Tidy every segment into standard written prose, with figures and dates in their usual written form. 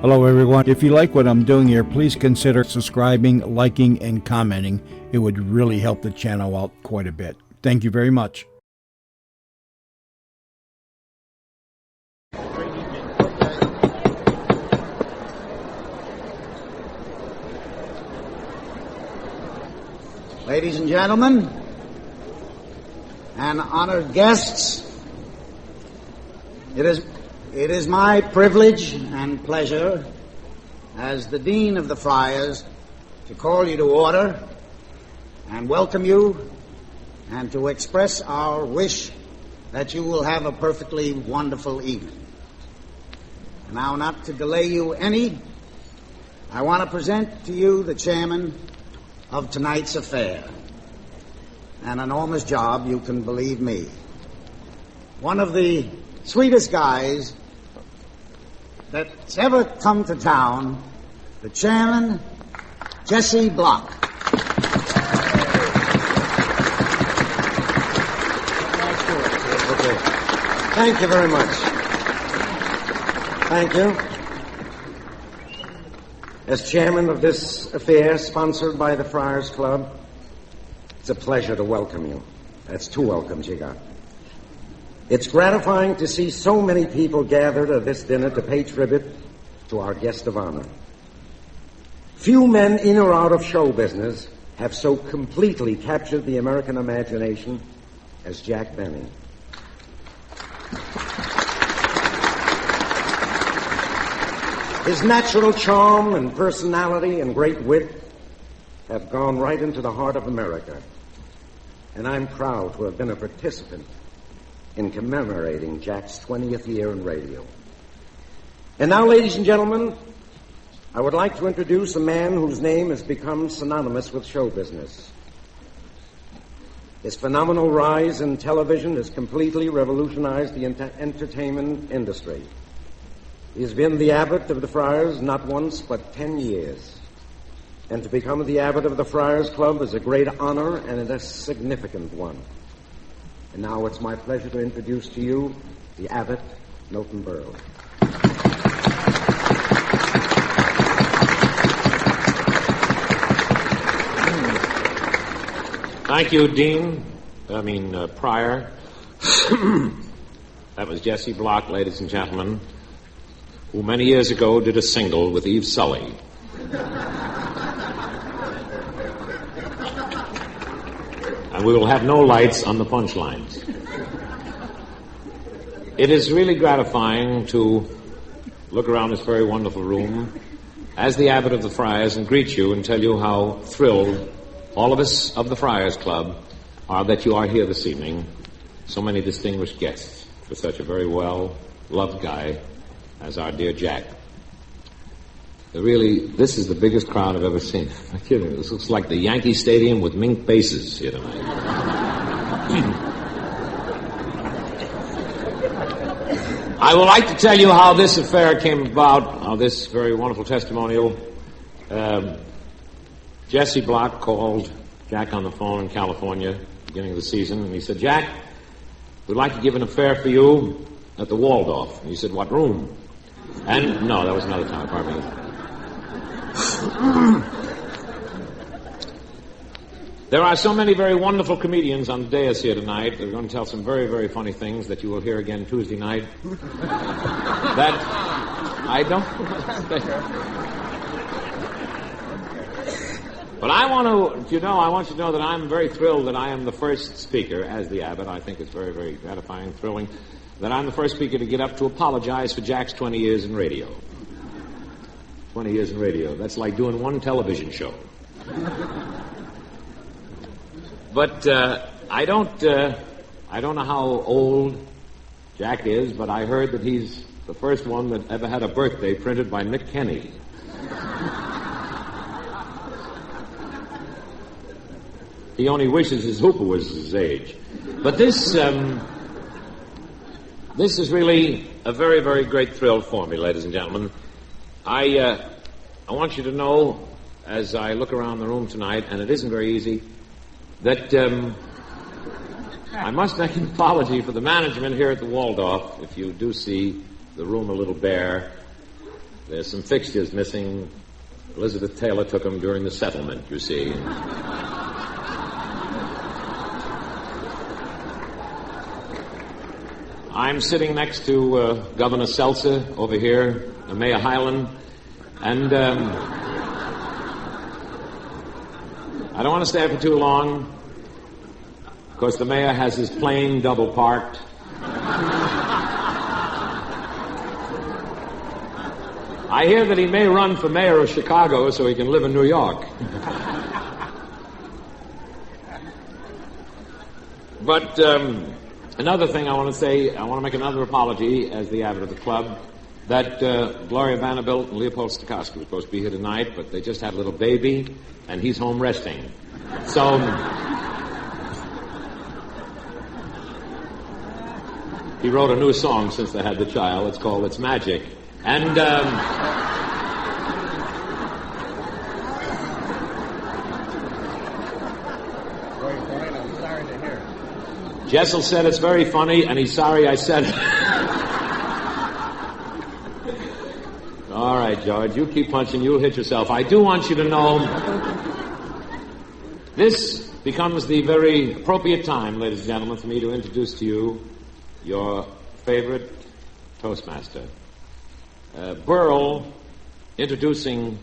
Hello, everyone. If you like what I'm doing here, please consider subscribing, liking, and commenting. It would really help the channel out quite a bit. Thank you very much. Ladies and gentlemen, and honored guests, it is my privilege and pleasure as the Dean of the Friars to call you to order and welcome you and to express our wish that you will have a perfectly wonderful evening. Now, not to delay you any, I want to present to you the chairman of tonight's affair. An enormous job, you can believe me. One of the sweetest guys that's ever come to town, the chairman, Jesse Block. Thank you very much. Thank you. As chairman of this affair sponsored by the Friars Club, it's a pleasure to welcome you. That's 2 welcomes you got. It's gratifying to see so many people gathered at this dinner to pay tribute to our guest of honor. Few men in or out of show business have so completely captured the American imagination as Jack Benny. His natural charm and personality and great wit have gone right into the heart of America. And I'm proud to have been a participant in commemorating Jack's 20th year in radio. And now, ladies and gentlemen, I would like to introduce a man whose name has become synonymous with show business. His phenomenal rise in television has completely revolutionized the entertainment industry. He has been the abbot of the Friars not once but 10 years. And to become the abbot of the Friars Club is a great honor and a significant one. And now it's my pleasure to introduce to you the abbot, Milton Berle. Thank you, Prior. That was Jesse Block, ladies and gentlemen, who many years ago did a single with Eve Sully. And we will have no lights on the punchlines. It is really gratifying to look around this very wonderful room as the abbot of the Friars and greet you and tell you how thrilled all of us of the Friars Club are that you are here this evening. So many distinguished guests for such a very well-loved guy as our dear Jack. This is the biggest crowd I've ever seen. I'm kidding. This looks like the Yankee Stadium with mink bases here tonight. I would like to tell you how this affair came about, how this very wonderful testimonial. Jesse Block called Jack on the phone in California, beginning of the season, and he said, "Jack, we'd like to give an affair for you at the Waldorf." And he said, "What room?" And, no, that was another time, pardon me. There are so many very wonderful comedians on the dais here tonight. They're going to tell some very, very funny things that you will hear again Tuesday night. That I don't... But I want you to know that I'm very thrilled that I am the first speaker as the abbot. I think it's very, very gratifying, thrilling, that I'm the first speaker to get up to apologize for Jack's 20 years in radio. 20 years in radio. That's like doing one television show. But I don't know how old Jack is, but I heard that he's the first one that ever had a birthday printed by Mick Kenny. He only wishes his hooper was his age. But this is really a very, very great thrill for me, ladies and gentlemen. I want you to know, as I look around the room tonight, and it isn't very easy, that I must make an apology for the management here at the Waldorf. If you do see the room a little bare, There's some fixtures missing. Elizabeth Taylor took them during the settlement, you see. I'm sitting next to Governor Seltzer over here, Mayor Hyland, and I don't want to stay for too long, because the mayor has his plane double parked. I hear that he may run for mayor of Chicago so he can live in New York. But another thing I want to say, I want to make another apology as the abbot of the club, that Gloria Vanderbilt and Leopold Stokowski were supposed to be here tonight, but they just had a little baby, and he's home resting. So he wrote a new song since they had the child. It's called It's Magic. And Jessel said it's very funny, and he's sorry I said it. All right, George, you keep punching, you'll hit yourself. I do want you to know this becomes the very appropriate time, ladies and gentlemen, for me to introduce to you your favorite Toastmaster. Burl introducing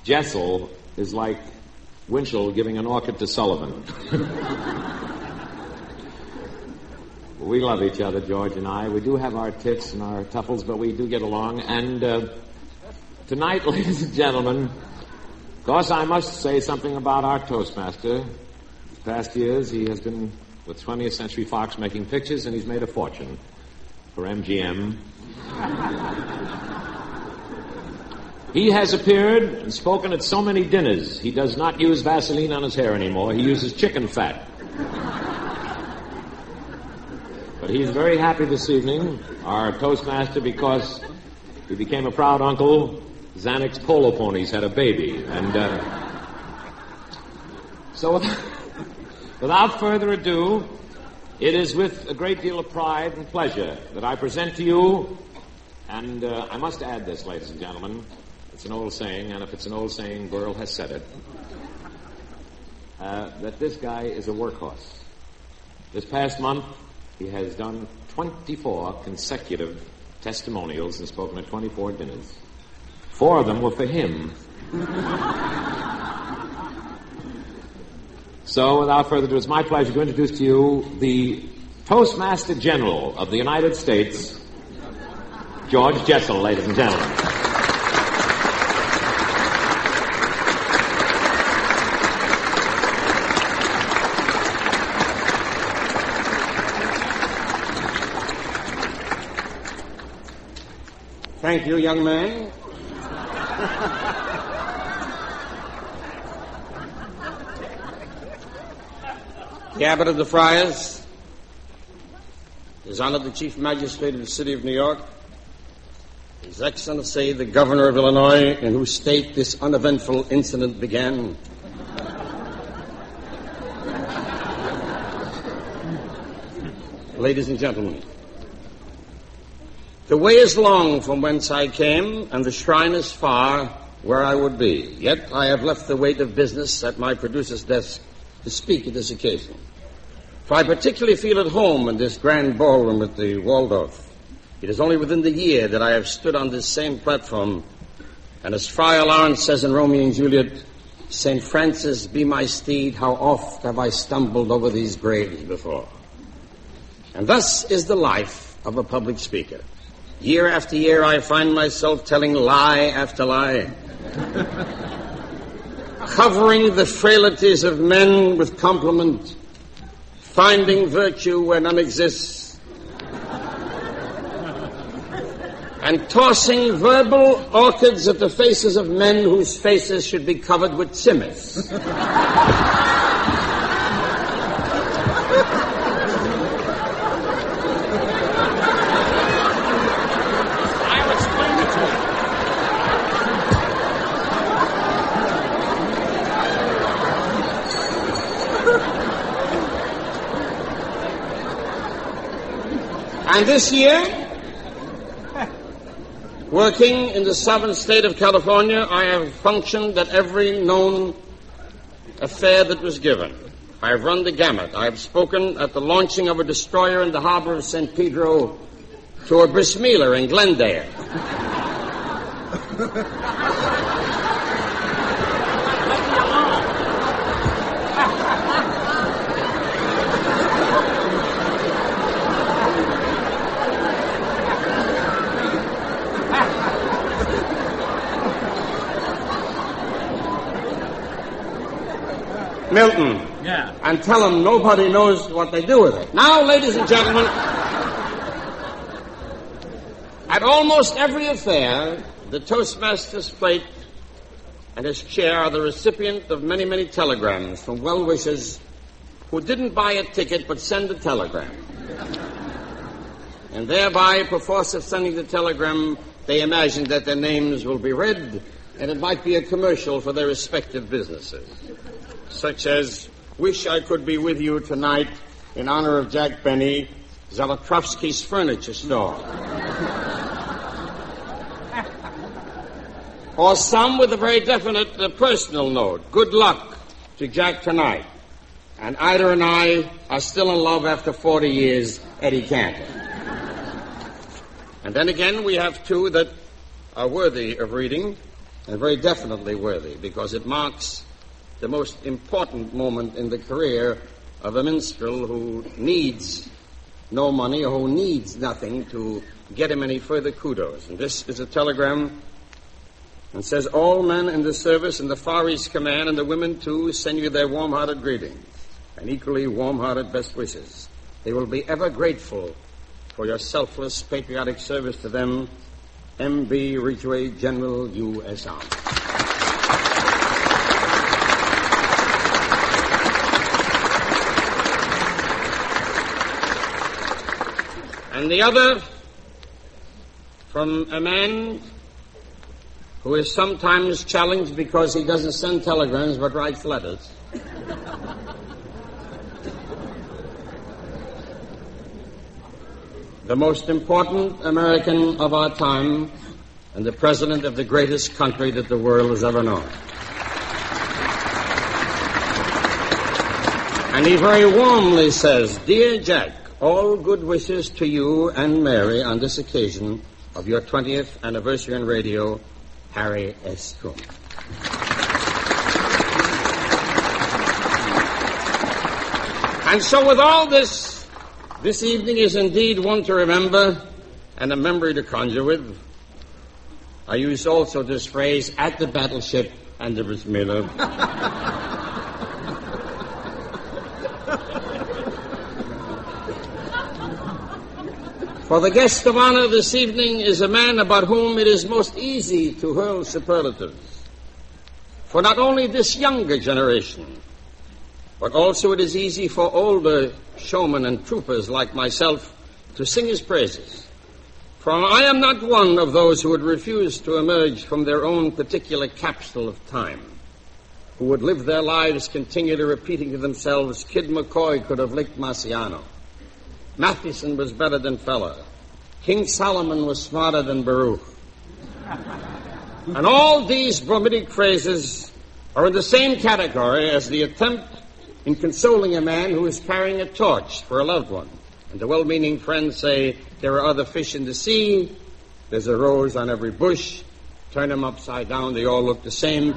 Jessel is like Winchell giving an orchid to Sullivan. We love each other, George and I. We do have our tits and our tuffles, but we do get along. And tonight, ladies and gentlemen, of course, I must say something about our Toastmaster. The past years, he has been with 20th Century Fox making pictures, and he's made a fortune for MGM. He has appeared and spoken at so many dinners. He does not use Vaseline on his hair anymore. He uses chicken fat. But he's very happy this evening, our Toastmaster, because he became a proud uncle. Xanax polo ponies had a baby. And so without further ado, it is with a great deal of pride and pleasure that I present to you, and I must add this, ladies and gentlemen, it's an old saying, and if it's an old saying, Burl has said it, that this guy is a workhorse. This past month, he has done 24 consecutive testimonials and spoken at 24 dinners. 4 of them were for him. So, without further ado, it's my pleasure to introduce to you the Toastmaster General of the United States, George Jessel, ladies and gentlemen. Thank you, young man. The Abbot of the Friars, His Honor the Chief Magistrate of the City of New York, His Excellency the Governor of Illinois, in whose state this uneventful incident began, ladies and gentlemen, the way is long from whence I came, and the shrine is far where I would be. Yet I have left the weight of business at my producer's desk to speak at this occasion. For I particularly feel at home in this grand ballroom at the Waldorf. It is only within the year that I have stood on this same platform, and as Friar Lawrence says in Romeo and Juliet, St. Francis, be my steed, how oft have I stumbled over these graves before. And thus is the life of a public speaker. Year after year, I find myself telling lie after lie, covering the frailties of men with compliment, finding virtue where none exists, and tossing verbal orchids at the faces of men whose faces should be covered with tzimmes. And this year, Working in the sovereign state of California, I have functioned at every known affair that was given. I have run the gamut. I have spoken at the launching of a destroyer in the harbor of San Pedro to a bris milah in Glendale. Milton. Yeah. And tell them nobody knows what they do with it. Now, ladies and gentlemen, at almost every affair, the Toastmaster's plate and his chair are the recipient of many, many telegrams from well-wishers who didn't buy a ticket but send a telegram. And thereby, perforce of sending the telegram, they imagine that their names will be read and it might be a commercial for their respective businesses. Such as, wish I could be with you tonight in honor of Jack Benny, Zalotrovsky's furniture store. Or some with a very definite personal note. Good luck to Jack tonight. And Ida and I are still in love after 40 years, Eddie Cantor. And then again, we have two that are worthy of reading, and very definitely worthy, because it marks the most important moment in the career of a minstrel who needs no money or who needs nothing to get him any further kudos. And this is a telegram and says, all men in the service in the Far East Command and the women, too, send you their warm-hearted greetings and equally warm-hearted best wishes. They will be ever grateful for your selfless, patriotic service to them. M.B. Ridgway, General, U.S. Army. And the other from a man who is sometimes challenged because he doesn't send telegrams but writes letters. The most important American of our time and the president of the greatest country that the world has ever known. And he very warmly says, Dear Jack, all good wishes to you and Mary on this occasion of your 20th anniversary on radio, Harry S. Truman. And so with all this evening is indeed one to remember and a memory to conjure with. I use also this phrase, at the battleship and the bris milah. For the guest of honor this evening is a man about whom it is most easy to hurl superlatives. For not only this younger generation, but also it is easy for older showmen and troopers like myself to sing his praises. For I am not one of those who would refuse to emerge from their own particular capsule of time, who would live their lives continually repeating to themselves, Kid McCoy could have licked Marciano. Mathewson was better than Feller. King Solomon was smarter than Baruch. And all these bromidic phrases are in the same category as the attempt in consoling a man who is carrying a torch for a loved one. And the well-meaning friends say, there are other fish in the sea, there's a rose on every bush, turn them upside down, they all look the same.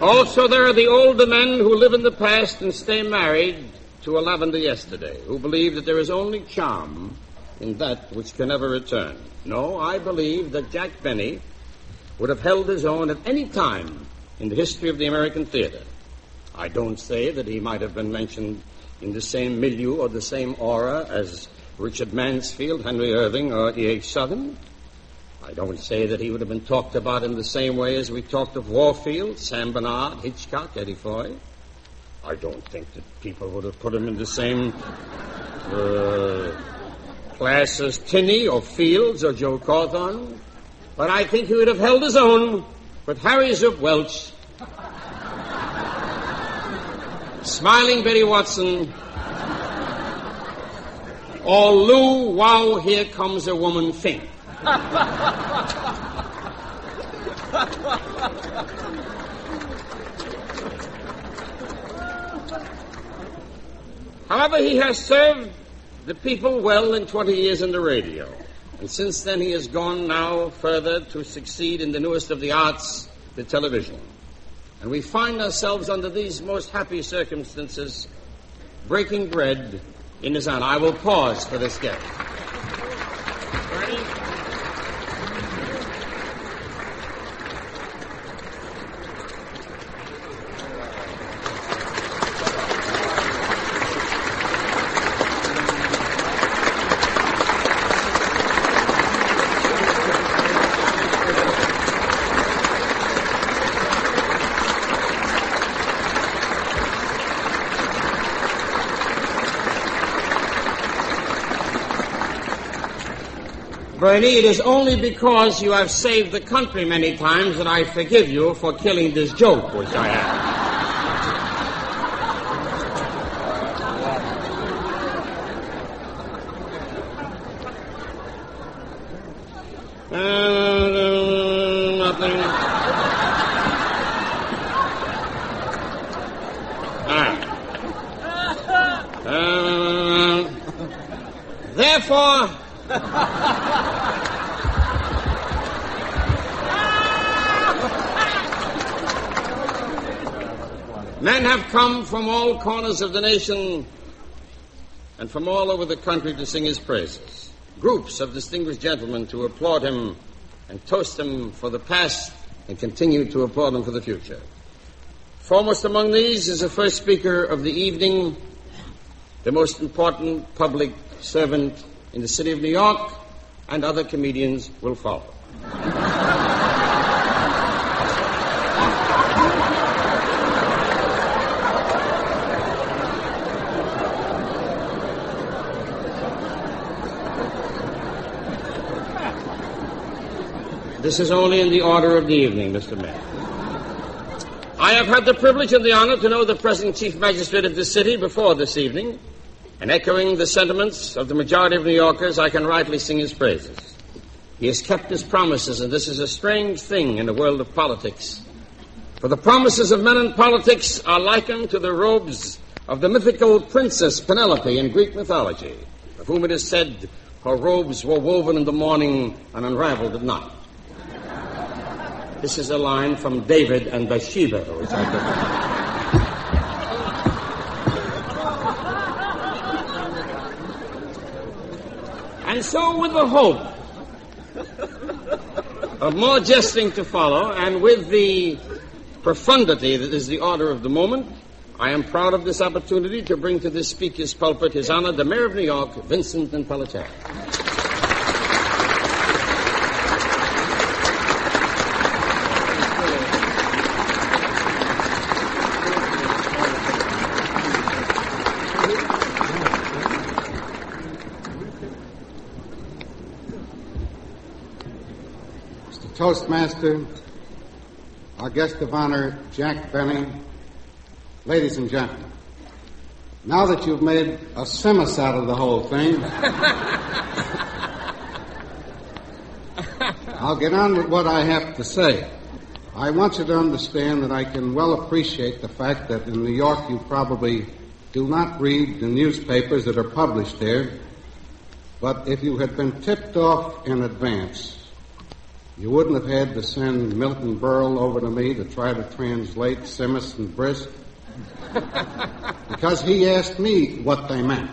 Also, there are the older men who live in the past and stay married to a lavender yesterday, who believe that there is only charm in that which can never return. No, I believe that Jack Benny would have held his own at any time in the history of the American theater. I don't say that he might have been mentioned in the same milieu or the same aura as Richard Mansfield, Henry Irving, or E.H. Southern. I don't say that he would have been talked about in the same way as we talked of Warfield, Sam Bernard, Hitchcock, Eddie Foy. I don't think that people would have put him in the same class as Tinney or Fields or Joe Cawthon. But I think he would have held his own with Harry Zook Welch Smiling Betty Watson, or Lou, wow, here comes a woman Fink. However, he has served the people well in 20 years in the radio. And since then, he has gone now further to succeed in the newest of the arts, the television. And we find ourselves under these most happy circumstances breaking bread in his honor. I will pause for this guest. Ready? Bernie, it is only because you have saved the country many times that I forgive you for killing this joke, which I have. Nothing. All right. Therefore... Men have come from all corners of the nation and from all over the country to sing his praises. Groups of distinguished gentlemen to applaud him and toast him for the past and continue to applaud him for the future. Foremost among these is the first speaker of the evening, the most important public servant in the city of New York, and other comedians will follow. This is only in the order of the evening, Mr. Mayor. I have had the privilege and the honor to know the present Chief Magistrate of this city before this evening, and echoing the sentiments of the majority of New Yorkers, I can rightly sing his praises. He has kept his promises, and this is a strange thing in the world of politics. For the promises of men in politics are likened to the robes of the mythical princess Penelope in Greek mythology, of whom it is said her robes were woven in the morning and unraveled at night. This is a line from David and Bathsheba, which I could. And so, with the hope of more jesting to follow, and with the profundity that is the order of the moment, I am proud of this opportunity to bring to this speaker's pulpit His Honor, the Mayor of New York, Vincent Napolitano. Toastmaster, our guest of honor, Jack Benny, ladies and gentlemen, now that you've made a simus out of the whole thing, I'll get on with what I have to say. I want you to understand that I can well appreciate the fact that in New York you probably do not read the newspapers that are published there, but if you had been tipped off in advance, you wouldn't have had to send Milton Berle over to me to try to translate Simus and Brisk, because he asked me what they meant.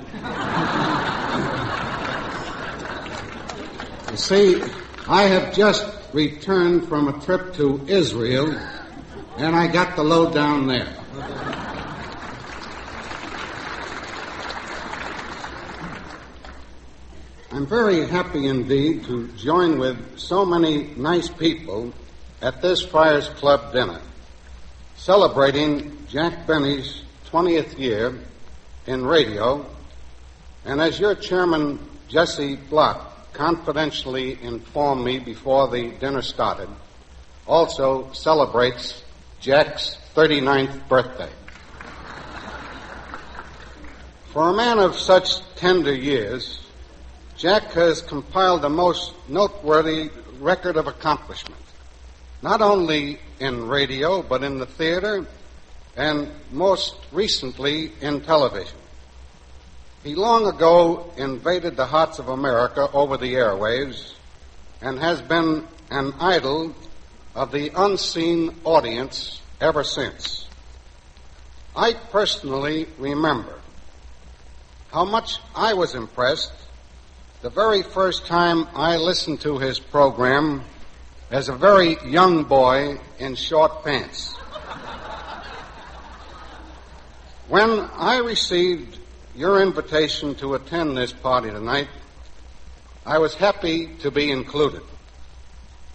You see, I have just returned from a trip to Israel, and I got the lowdown there. I'm very happy indeed to join with so many nice people at this Friars Club dinner, celebrating Jack Benny's 20th year in radio, and as your chairman, Jesse Block, confidentially informed me before the dinner started, also celebrates Jack's 39th birthday. For a man of such tender years, Jack has compiled a most noteworthy record of accomplishment, not only in radio, but in the theater, and most recently in television. He long ago invaded the hearts of America over the airwaves and has been an idol of the unseen audience ever since. I personally remember how much I was impressed the very first time I listened to his program as a very young boy in short pants. When I received your invitation to attend this party tonight, I was happy to be included.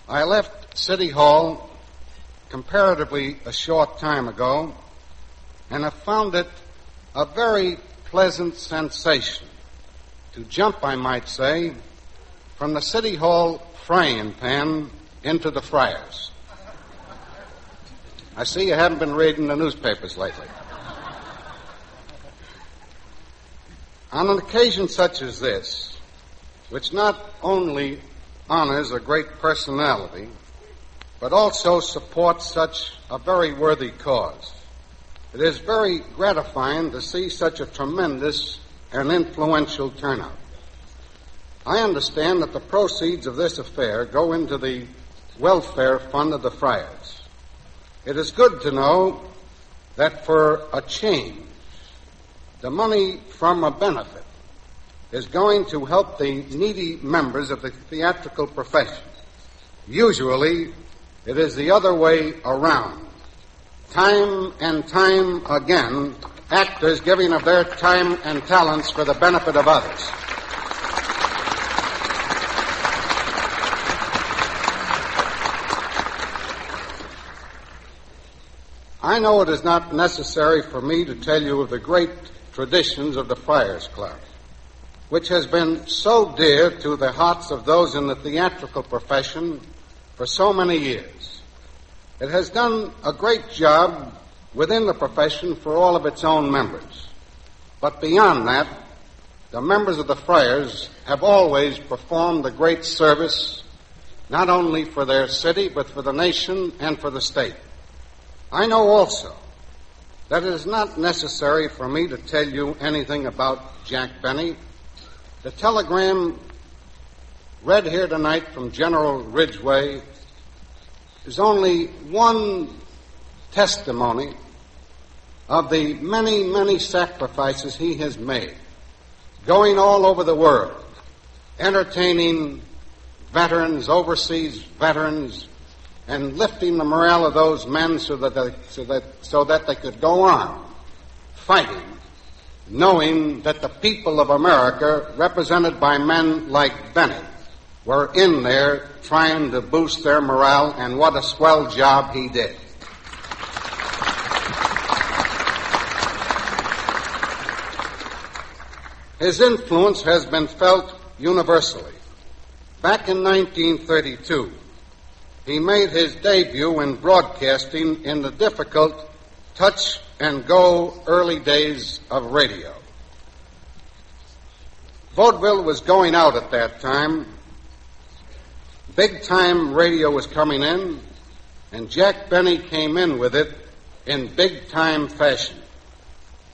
I left City Hall comparatively a short time ago, and I found it a very pleasant sensation to jump, I might say, from the City Hall frying pan into the fryers. I see you haven't been reading the newspapers lately. On an occasion such as this, which not only honors a great personality, but also supports such a very worthy cause, it is very gratifying to see such a tremendous and influential turnout. I understand that the proceeds of this affair go into the welfare fund of the friars. It is good to know that for a change, the money from a benefit is going to help the needy members of the theatrical profession. Usually, it is the other way around. Time and time again, actors giving of their time and talents for the benefit of others. I know it is not necessary for me to tell you of the great traditions of the Friars Club, which has been so dear to the hearts of those in the theatrical profession for so many years. It has done a great job within the profession for all of its own members. But beyond that, the members of the Friars have always performed a great service, not only for their city, but for the nation and for the state. I know also that it is not necessary for me to tell you anything about Jack Benny. The telegram read here tonight from General Ridgway is only one testimony of the many, many sacrifices he has made, going all over the world, entertaining veterans, overseas veterans, and lifting the morale of those men so that they could go on fighting, knowing that the people of America, represented by men like Benny, were in there trying to boost their morale, and what a swell job he did. His influence has been felt universally. Back in 1932, he made his debut in broadcasting in the difficult touch-and-go early days of radio. Vaudeville was going out at that time. Big-time radio was coming in, and Jack Benny came in with it in big-time fashion.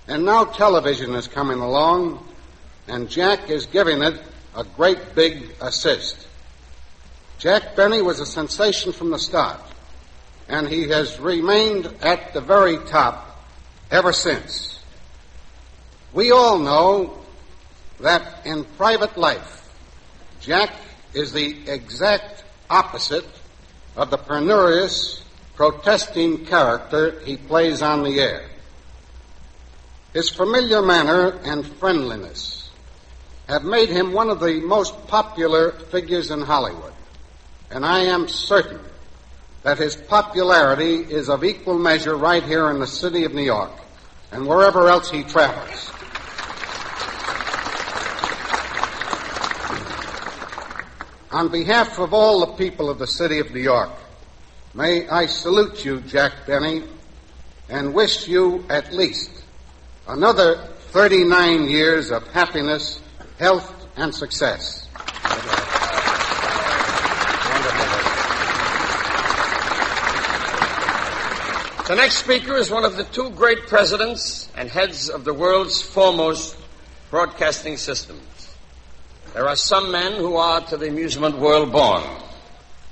And now television is coming along, and Jack is giving it a great big assist. Jack Benny was a sensation from the start, and he has remained at the very top ever since. We all know that in private life, Jack is the exact opposite of the penurious, protesting character he plays on the air. His familiar manner and friendliness have made him one of the most popular figures in Hollywood, and I am certain that his popularity is of equal measure right here in the city of New York and wherever else he travels. On behalf of all the people of the city of New York, may I salute you, Jack Benny, and wish you at least another 39 years of happiness, health, and success. The next speaker is one of the two great presidents and heads of the world's foremost broadcasting systems. There are some men who are to the amusement world born.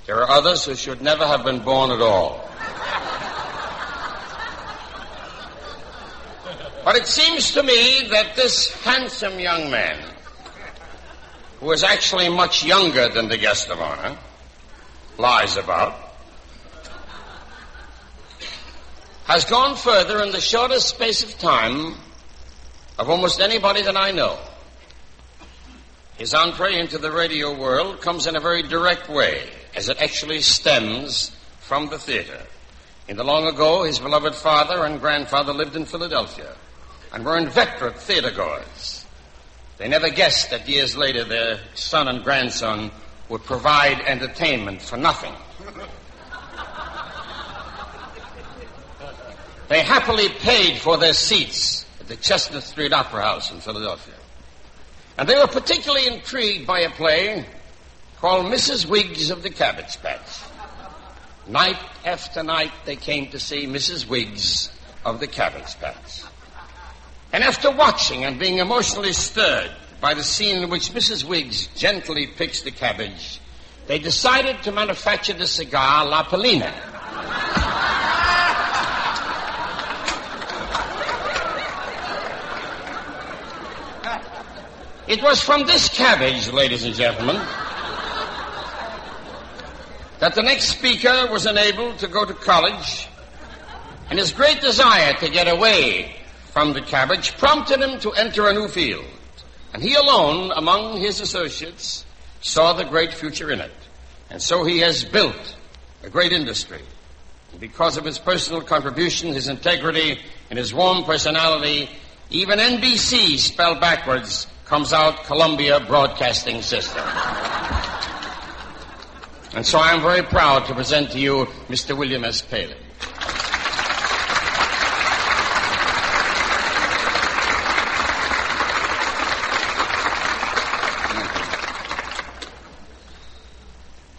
There are others who should never have been born at all. But it seems to me that this handsome young man, who is actually much younger than the guest of honor, lies about, has gone further in the shortest space of time of almost anybody that I know. His entree into the radio world comes in a very direct way, as it actually stems from the theater. In the long ago, his beloved father and grandfather lived in Philadelphia and were inveterate theater-goers. They never guessed that years later their son and grandson would provide entertainment for nothing. They happily paid for their seats at the Chestnut Street Opera House in Philadelphia. And they were particularly intrigued by a play called Mrs. Wiggs of the Cabbage Patch. Night after night they came to see Mrs. Wiggs of the Cabbage Patch. And after watching and being emotionally stirred by the scene in which Mrs. Wiggs gently picks the cabbage, they decided to manufacture the cigar La Polina. It was from this cabbage, ladies and gentlemen, that the next speaker was enabled to go to college, and his great desire to get away from the cabbage prompted him to enter a new field. And he alone, among his associates, saw the great future in it. And so he has built a great industry. And because of his personal contribution, his integrity, and his warm personality, even NBC, spelled backwards, comes out Columbia Broadcasting System. And so I am very proud to present to you Mr. William S. Paley.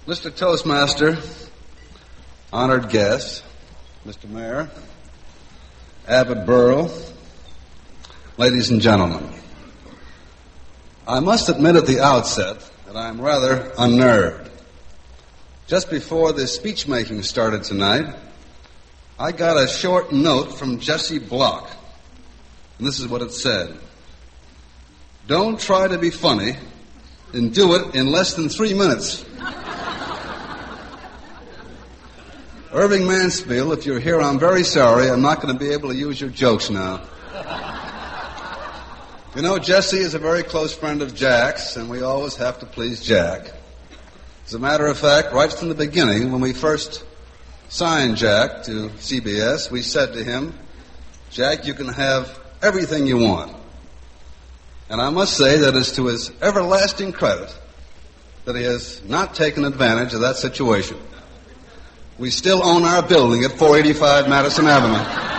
Mr. Toastmaster, honored guests, Mr. Mayor, Abbott Borough, ladies and gentlemen, I must admit at the outset that I'm rather unnerved. Just before the speech-making started tonight, I got a short note from Jesse Block, and this is what it said. Don't try to be funny and do it in less than 3 minutes. Irving Mansfield, if you're here, I'm very sorry. I'm not going to be able to use your jokes now. You know, Jesse is a very close friend of Jack's, and we always have to please Jack. As a matter of fact, right from the beginning, when we first signed Jack to CBS, we said to him, Jack, you can have everything you want. And I must say that it's to his everlasting credit that he has not taken advantage of that situation. We still own our building at 485 Madison Avenue.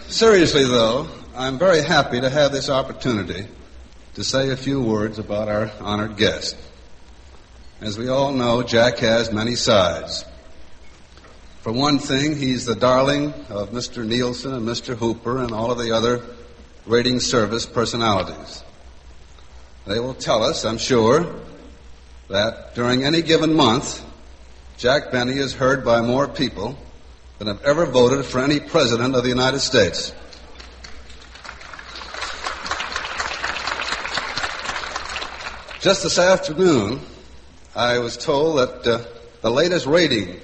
Seriously, though, I'm very happy to have this opportunity to say a few words about our honored guest. As we all know, Jack has many sides. For one thing, he's the darling of Mr. Nielsen and Mr. Hooper and all of the other rating service personalities. They will tell us, I'm sure, that during any given month, Jack Benny is heard by more people than have ever voted for any president of the United States. Just this afternoon, I was told that the latest rating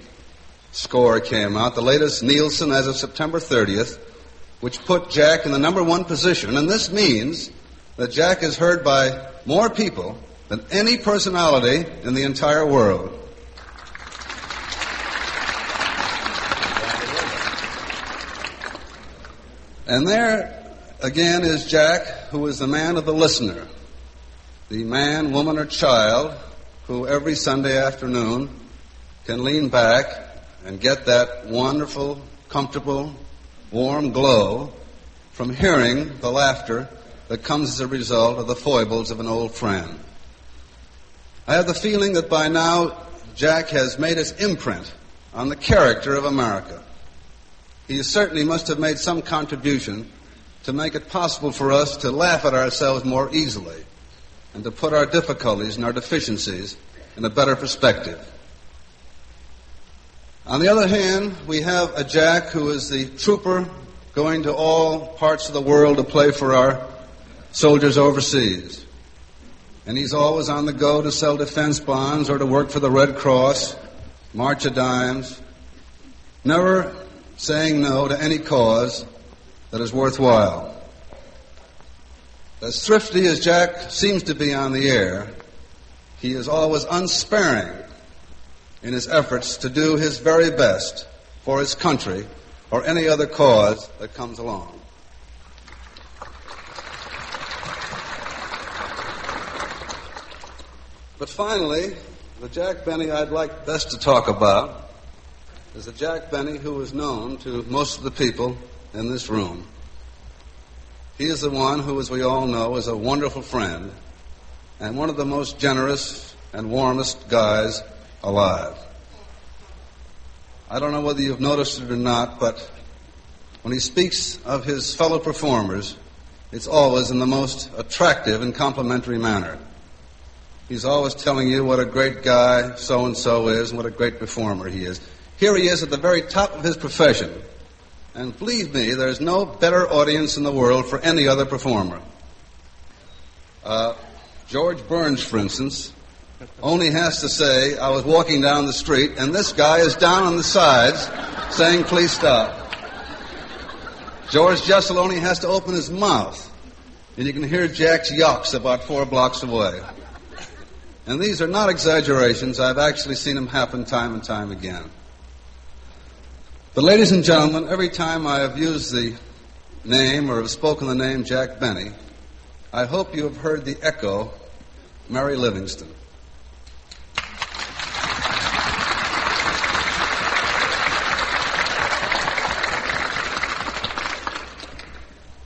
score came out, the latest Nielsen as of September 30th, which put Jack in the number one position. And this means that Jack is heard by more people than any personality in the entire world. And there, again, is Jack, who is the man of the listener, the man, woman, or child who every Sunday afternoon can lean back and get that wonderful, comfortable, warm glow from hearing the laughter that comes as a result of the foibles of an old friend. I have the feeling that by now Jack has made his imprint on the character of America. He certainly must have made some contribution to make it possible for us to laugh at ourselves more easily and to put our difficulties and our deficiencies in a better perspective. On the other hand, we have a Jack who is the trooper going to all parts of the world to play for our soldiers overseas. And he's always on the go to sell defense bonds or to work for the Red Cross, March of Dimes, never saying no to any cause that is worthwhile. As thrifty as Jack seems to be on the air, he is always unsparing in his efforts to do his very best for his country or any other cause that comes along. But finally, the Jack Benny I'd like best to talk about is the Jack Benny who is known to most of the people in this room. He is the one who, as we all know, is a wonderful friend and one of the most generous and warmest guys alive. I don't know whether you've noticed it or not, but when he speaks of his fellow performers, it's always in the most attractive and complimentary manner. He's always telling you what a great guy so-and-so is and what a great performer he is. Here he is at the very top of his profession. And believe me, there's no better audience in the world for any other performer. George Burns, for instance, only has to say, I was walking down the street, and this guy is down on the sides saying, please stop. George Jessel only has to open his mouth, and you can hear Jack's yawps about 4 blocks away. And these are not exaggerations. I've actually seen them happen time and time again. But ladies and gentlemen, every time I have used the name or have spoken the name Jack Benny, I hope you have heard the echo, Mary Livingston.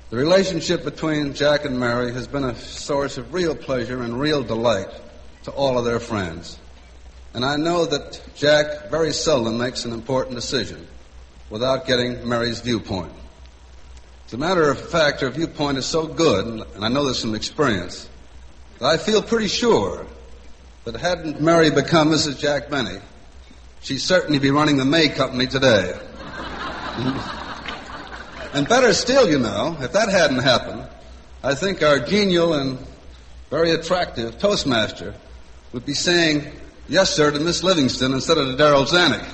The relationship between Jack and Mary has been a source of real pleasure and real delight to all of their friends. And I know that Jack very seldom makes an important decision without getting Mary's viewpoint. As a matter of fact, her viewpoint is so good, and I know this from experience, that I feel pretty sure that hadn't Mary become Mrs. Jack Benny, she'd certainly be running the May Company today. And better still, you know, if that hadn't happened, I think our genial and very attractive Toastmaster would be saying, yes, sir, to Miss Livingston instead of to Darrell Zanuck.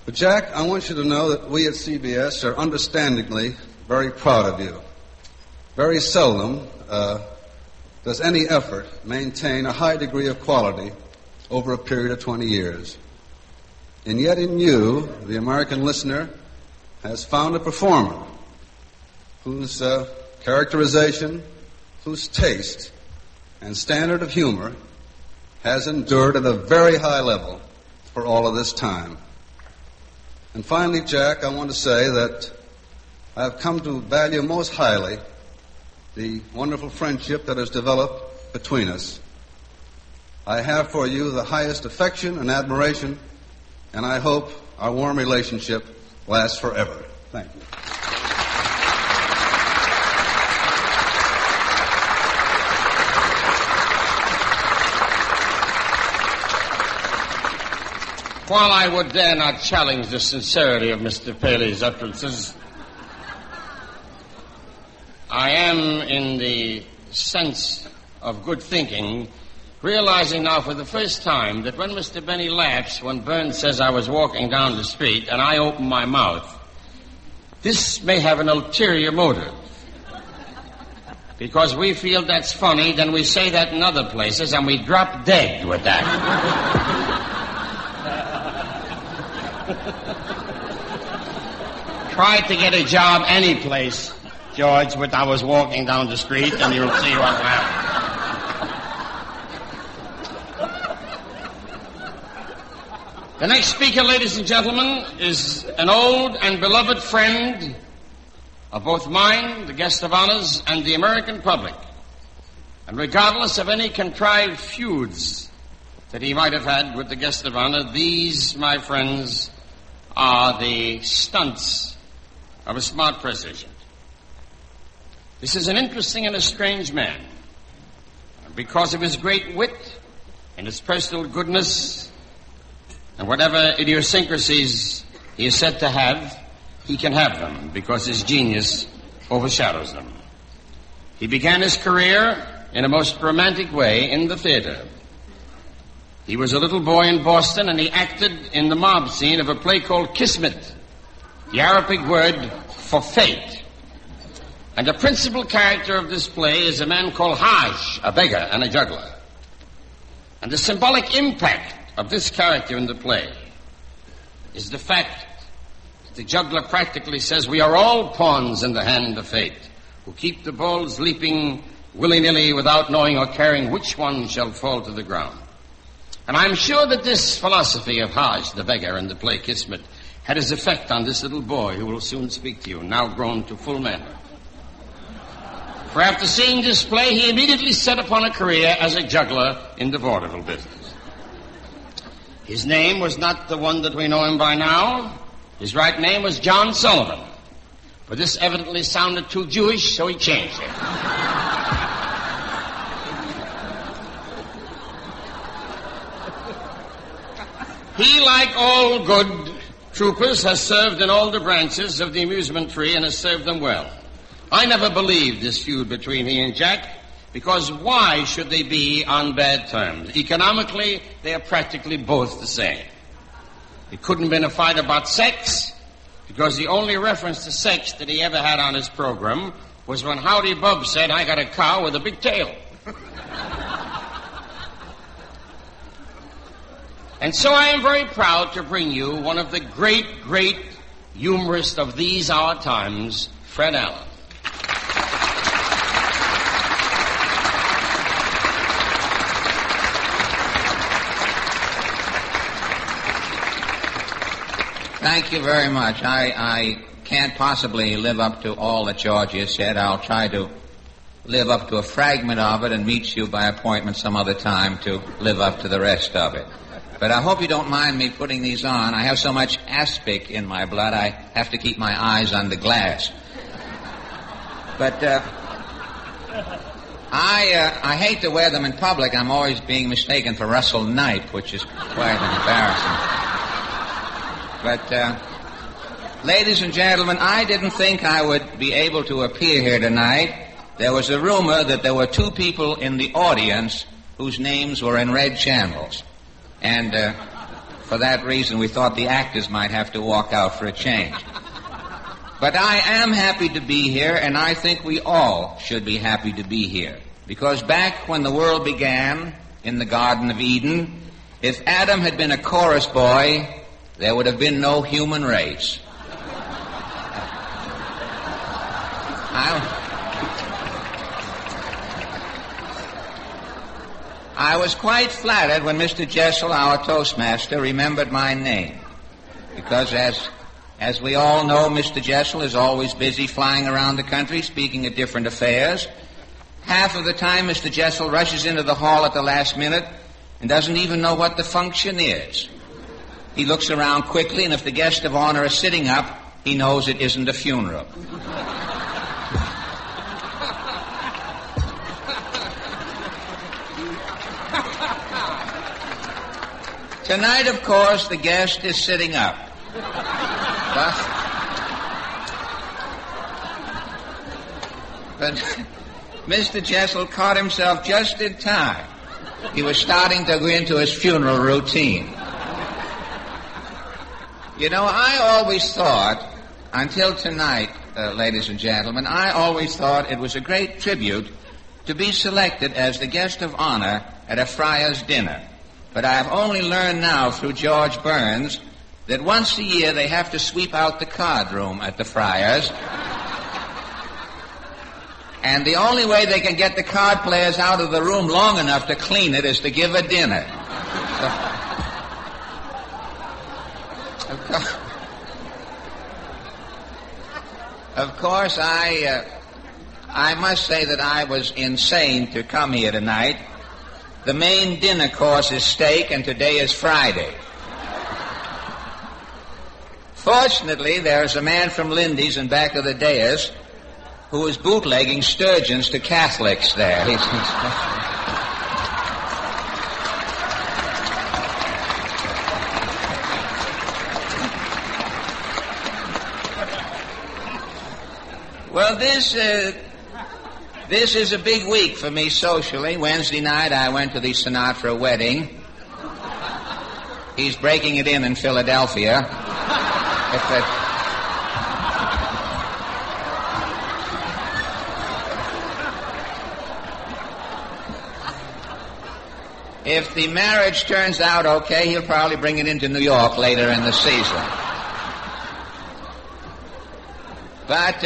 But, Jack, I want you to know that we at CBS are understandingly very proud of you. Very seldom does any effort maintain a high degree of quality over a period of 20 years. And yet in you, the American listener has found a performer whose characterization, whose taste and standard of humor has endured at a very high level for all of this time. And finally, Jack, I want to say that I have come to value most highly the wonderful friendship that has developed between us. I have for you the highest affection and admiration, and I hope our warm relationship lasts forever. Thank you. While I would dare not challenge the sincerity of Mr. Paley's utterances, I am, in the sense of good thinking, realizing now for the first time that when Mr. Benny laughs when Burns says I was walking down the street and I open my mouth, this may have an ulterior motive. Because we feel that's funny, then we say that in other places and we drop dead with that. Try to get a job any place, George, with I was walking down the street, and you'll see what happens. The next speaker, ladies and gentlemen, is an old and beloved friend of both mine, the guest of honors, and the American public. And regardless of any contrived feuds that he might have had with the guest of honor, these, my friends, are the stunts of a smart press agent. This is an interesting and a strange man. Because of his great wit and his personal goodness and whatever idiosyncrasies he is said to have, he can have them because his genius overshadows them. He began his career in a most romantic way in the theater. He was a little boy in Boston, and he acted in the mob scene of a play called Kismet, the Arabic word for fate. And the principal character of this play is a man called Hajj, a beggar and a juggler. And the symbolic impact of this character in the play is the fact that the juggler practically says we are all pawns in the hand of fate, who keep the balls leaping willy-nilly without knowing or caring which one shall fall to the ground. And I'm sure that this philosophy of Hajj, the beggar, in the play Kismet, had his effect on this little boy who will soon speak to you, now grown to full manhood. For after seeing this play, he immediately set upon a career as a juggler in the vaudeville business. His name was not the one that we know him by now. His right name was John Sullivan. But this evidently sounded too Jewish, so he changed it. He, like all good troopers, has served in all the branches of the amusement tree and has served them well. I never believed this feud between he and Jack, because why should they be on bad terms? Economically, they are practically both the same. It couldn't have been a fight about sex, because the only reference to sex that he ever had on his program was when Howdy Bub said, "I got a cow with a big tail." And so I am very proud to bring you one of the great, great humorists of these our times, Fred Allen. Thank you very much. I can't possibly live up to all that Georgie has said. I'll try to live up to a fragment of it and meet you by appointment some other time to live up to the rest of it. But I hope you don't mind me putting these on. I have so much aspic in my blood, I have to keep my eyes on the glass. But I hate to wear them in public. I'm always being mistaken for Russell Knipe, which is quite embarrassing. But, ladies and gentlemen, I didn't think I would be able to appear here tonight. There was a rumor that there were two people in the audience whose names were in red channels. And for that reason, we thought the actors might have to walk out for a change. But I am happy to be here, and I think we all should be happy to be here. Because back when the world began in the Garden of Eden, if Adam had been a chorus boy, there would have been no human race. I was quite flattered when Mr. Jessel, our Toastmaster, remembered my name. Because as we all know, Mr. Jessel is always busy flying around the country speaking at different affairs. Half of the time, Mr. Jessel rushes into the hall at the last minute and doesn't even know what the function is. He looks around quickly, and if the guest of honor is sitting up, he knows it isn't a funeral. Tonight, of course, the guest is sitting up. But Mr. Jessel caught himself just in time. He was starting to go into his funeral routine. You know, I always thought, until tonight, ladies and gentlemen, I always thought it was a great tribute to be selected as the guest of honor at a friar's dinner. But I have only learned now through George Burns that once a year they have to sweep out the card room at the friar's. And the only way they can get the card players out of the room long enough to clean it is to give a dinner. Of course, I must say that I was insane to come here tonight. The main dinner course is steak, and today is Friday. Fortunately, there is a man from Lindy's in back of the dais who is bootlegging sturgeons to Catholics there. Well, this is a big week for me socially. Wednesday night I went to the Sinatra wedding. He's breaking it in Philadelphia. If the marriage turns out okay, he'll probably bring it into New York later in the season. But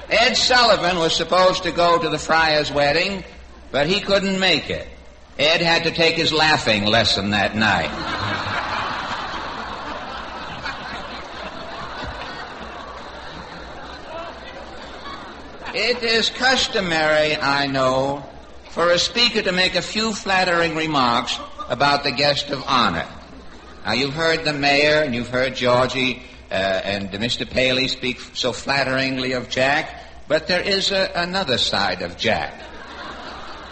Ed Sullivan was supposed to go to the Friars' wedding, but he couldn't make it. Ed had to take his laughing lesson that night. It is customary, I know, for a speaker to make a few flattering remarks about the guest of honor. Now, you've heard the mayor, and you've heard Georgie and Mr. Paley speak so flatteringly of Jack, but there is another side of Jack.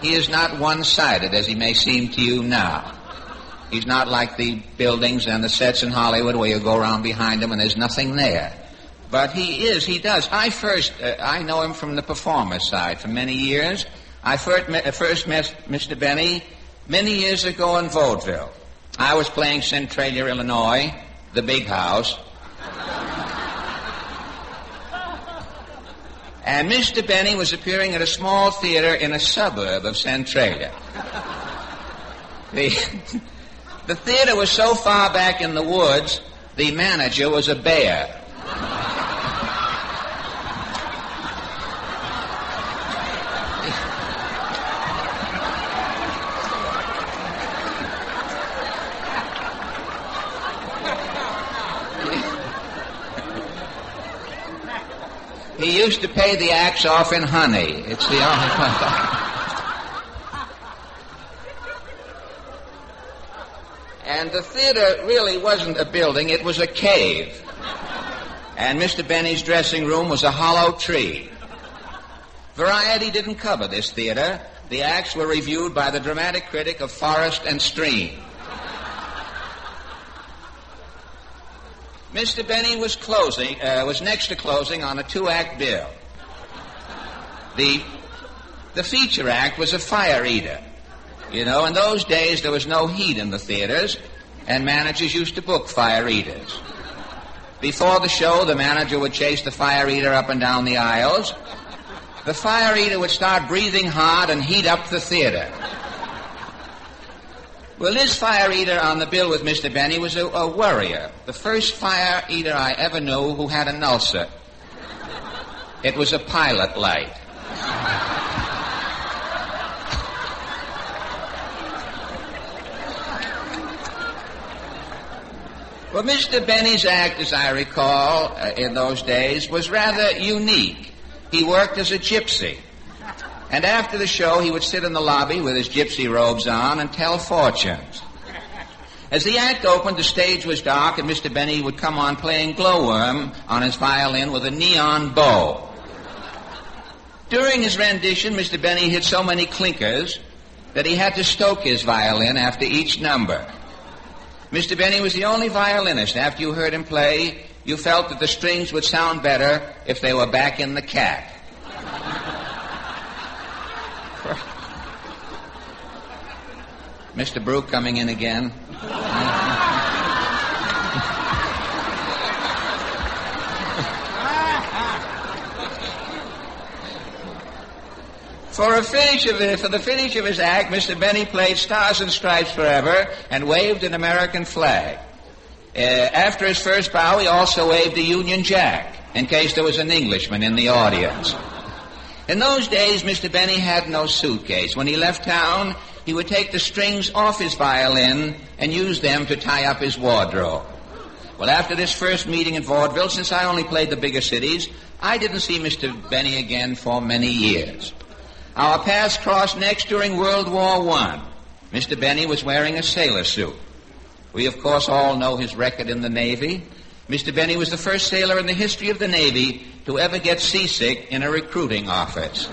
He is not one-sided, as he may seem to you now. He's not like the buildings and the sets in Hollywood where you go around behind him and there's nothing there. But he does. I know him from the performer side for many years. I first met Mr. Benny many years ago in Vaudeville. I was playing Centralia, Illinois, the big house. And Mr. Benny was appearing at a small theater in a suburb of Centralia. The theater was so far back in the woods, the manager was a bear. He used to pay the acts off in honey. It's the only one. And the theater really wasn't a building, it was a cave. And Mr. Benny's dressing room was a hollow tree. Variety didn't cover this theater. The acts were reviewed by the dramatic critic of Forest and Stream. Mr. Benny was next to closing on a 2-act bill. The feature act was a fire eater. You know, in those days there was no heat in the theaters, and managers used to book fire eaters. Before the show, the manager would chase the fire eater up and down the aisles. The fire eater would start breathing hard and heat up the theater. Well, this fire eater on the bill with Mr. Benny was a worrier. The first fire eater I ever knew who had an ulcer. It was a pilot light. Well, Mr. Benny's act, as I recall, in those days, was rather unique. He worked as a gypsy. And after the show, he would sit in the lobby with his gypsy robes on and tell fortunes. As the act opened, the stage was dark, and Mr. Benny would come on playing Glowworm on his violin with a neon bow. During his rendition, Mr. Benny hit so many clinkers that he had to stoke his violin after each number. Mr. Benny was the only violinist. After you heard him play, you felt that the strings would sound better if they were back in the cat. Mr. Brooke coming in again. For the finish of his act, Mr. Benny played Stars and Stripes Forever and waved an American flag. After his first bow, he also waved a Union Jack, in case there was an Englishman in the audience. In those days, Mr. Benny had no suitcase. When he left town, he would take the strings off his violin and use them to tie up his wardrobe. Well, after this first meeting in vaudeville, since I only played the bigger cities, I didn't see Mr. Benny again for many years. Our paths crossed next during World War I. Mr. Benny was wearing a sailor suit. We, of course, all know his record in the Navy. Mr. Benny was the first sailor in the history of the Navy to ever get seasick in a recruiting office.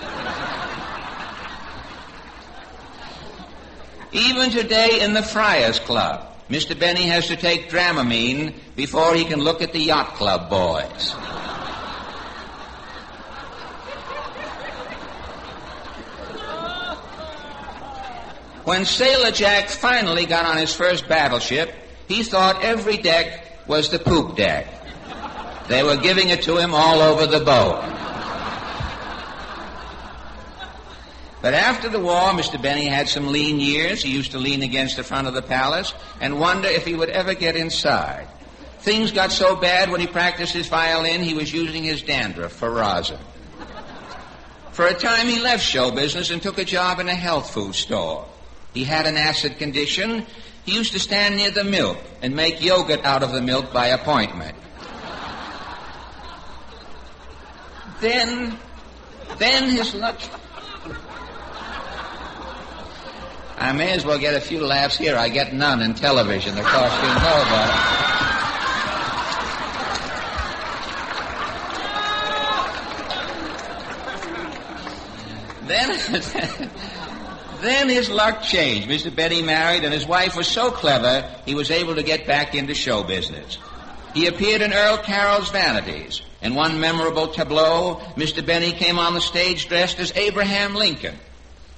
Even today in the Friars Club, Mr. Benny has to take Dramamine before he can look at the yacht club boys. When Sailor Jack finally got on his first battleship, he thought every deck was the poop deck. They were giving it to him all over the boat. But after the war, Mr. Benny had some lean years. He used to lean against the front of the palace and wonder if he would ever get inside. Things got so bad when he practiced his violin, he was using his dandruff for rosin. For a time, he left show business and took a job in a health food store. He had an acid condition. He used to stand near the milk and make yogurt out of the milk by appointment. Then his luck... I may as well get a few laughs here. I get none in television. Of course, you know about it. Then his luck changed. Mr. Benny married, and his wife was so clever, he was able to get back into show business. He appeared in Earl Carroll's Vanities. In one memorable tableau, Mr. Benny came on the stage dressed as Abraham Lincoln.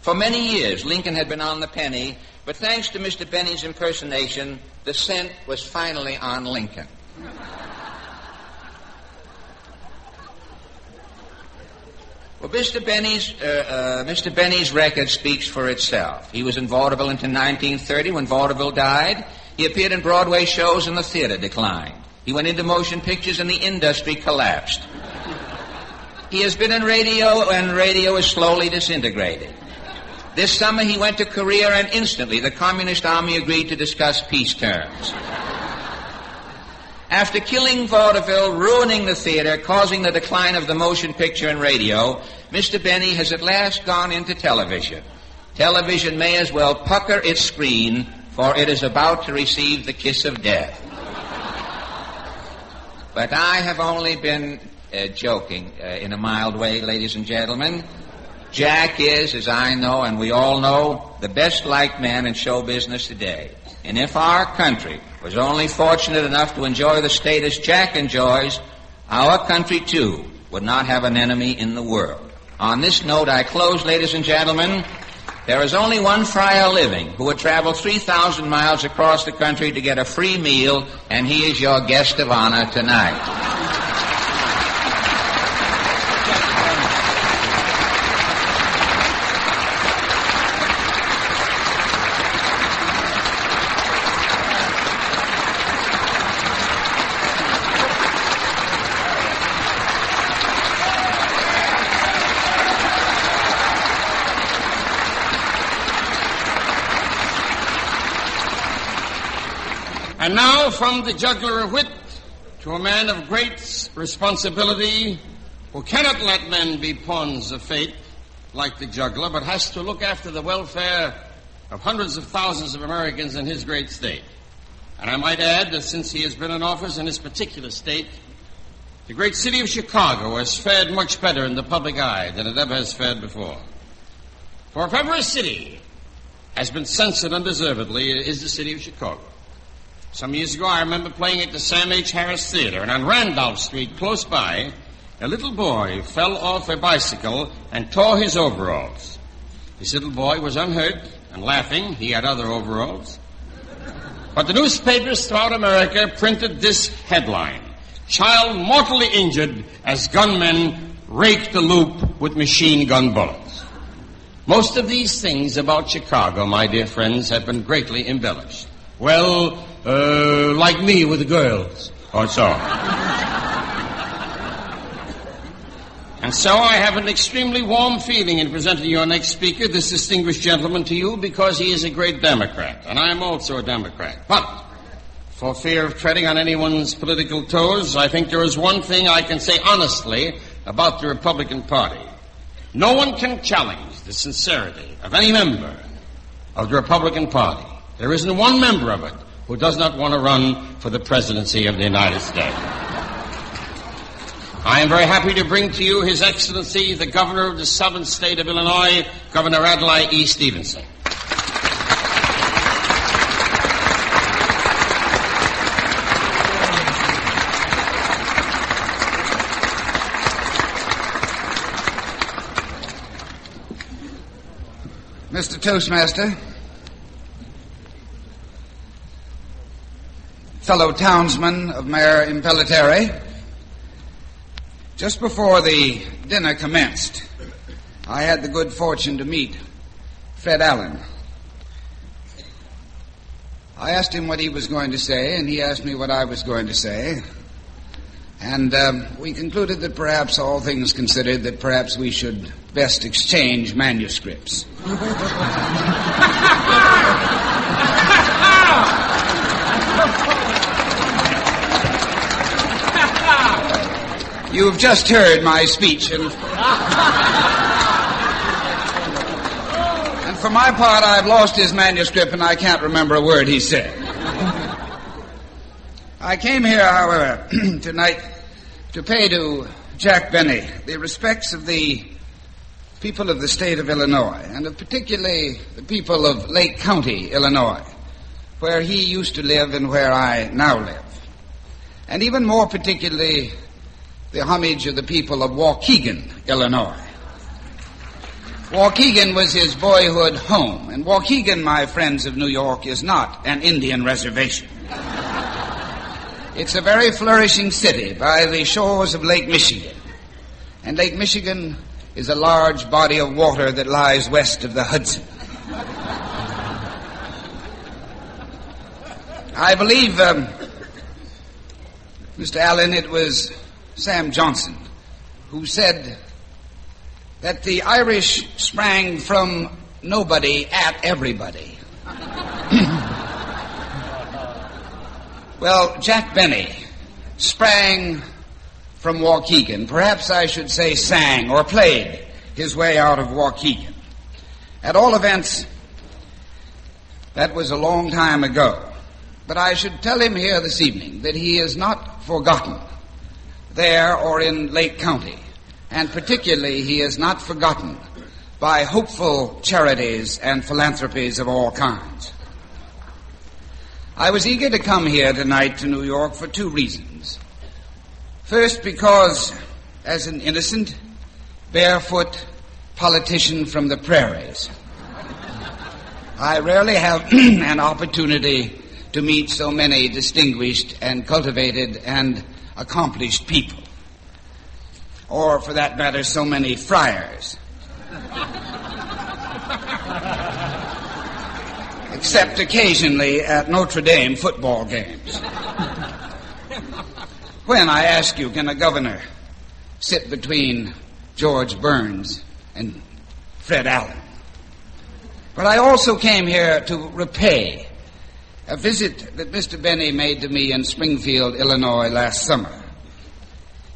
For many years, Lincoln had been on the penny, but thanks to Mr. Benny's impersonation, the cent was finally on Lincoln. Well, Mr. Benny's record speaks for itself. He was in vaudeville until 1930 when vaudeville died. He appeared in Broadway shows and the theater declined. He went into motion pictures and the industry collapsed. He has been in radio and radio is slowly disintegrating. This summer he went to Korea and instantly the Communist Army agreed to discuss peace terms. After killing vaudeville, ruining the theater, causing the decline of the motion picture and radio, Mr. Benny has at last gone into television. Television may as well pucker its screen, for it is about to receive the kiss of death. But I have only been joking in a mild way, ladies and gentlemen. Jack is, as I know and we all know, the best liked man in show business today. And if our country was only fortunate enough to enjoy the status Jack enjoys, our country, too, would not have an enemy in the world. On this note, I close, ladies and gentlemen. There is only one friar living who would travel 3,000 miles across the country to get a free meal, and he is your guest of honor tonight. And now, from the juggler of wit to a man of great responsibility who cannot let men be pawns of fate like the juggler, but has to look after the welfare of hundreds of thousands of Americans in his great state. And I might add that since he has been in office in his particular state, the great city of Chicago has fared much better in the public eye than it ever has fared before. For if ever a city has been censored undeservedly, it is the city of Chicago. Some years ago, I remember playing at the Sam H. Harris Theater, and on Randolph Street, close by, a little boy fell off a bicycle and tore his overalls. This little boy was unhurt and laughing. He had other overalls. But the newspapers throughout America printed this headline: "Child mortally injured as gunmen rake the loop with machine gun bullets." Most of these things about Chicago, my dear friends, have been greatly embellished. Well, like me with the girls, or so. And And so I have an extremely warm feeling in presenting your next speaker, this distinguished gentleman, to you because he is a great Democrat, and I am also a Democrat. But for fear of treading on anyone's political toes, I think there is one thing I can say honestly about the Republican Party. No one can challenge the sincerity of any member of the Republican Party. There isn't one member of it who does not want to run for the presidency of the United States. I am very happy to bring to you His Excellency, the Governor of the Southern State of Illinois, Governor Adlai E. Stevenson. Mr. Toastmaster, fellow townsmen of Mayor Impellitteri, just before the dinner commenced, I had the good fortune to meet Fred Allen. I asked him what he was going to say, and he asked me what I was going to say. And we concluded that perhaps, all things considered, that perhaps we should best exchange manuscripts. You've just heard my speech, and for my part, I've lost his manuscript and I can't remember a word he said. I came here, however, tonight to pay to Jack Benny the respects of the people of the state of Illinois, and of particularly the people of Lake County, Illinois, where he used to live and where I now live. And even more particularly, the homage of the people of Waukegan, Illinois. Waukegan was his boyhood home, and Waukegan, my friends of New York, is not an Indian reservation. It's a very flourishing city by the shores of Lake Michigan. And Lake Michigan is a large body of water that lies west of the Hudson. I believe, Mr. Allen, it was Sam Johnson who said that the Irish sprang from nobody at everybody. Well, Jack Benny sprang from Waukegan. Perhaps I should say sang or played his way out of Waukegan. At all events, that was a long time ago. But I should tell him here this evening that he is not forgotten there or in Lake County. And particularly, he is not forgotten by hopeful charities and philanthropies of all kinds. I was eager to come here tonight to New York for two reasons. First, because as an innocent, barefoot politician from the prairies, I rarely have an opportunity to meet so many distinguished and cultivated and accomplished people. Or, for that matter, so many friars. Except occasionally at Notre Dame football games. When, I ask you, can a governor sit between George Burns and Fred Allen? But I also came here to repay a visit that Mr. Benny made to me in Springfield, Illinois last summer.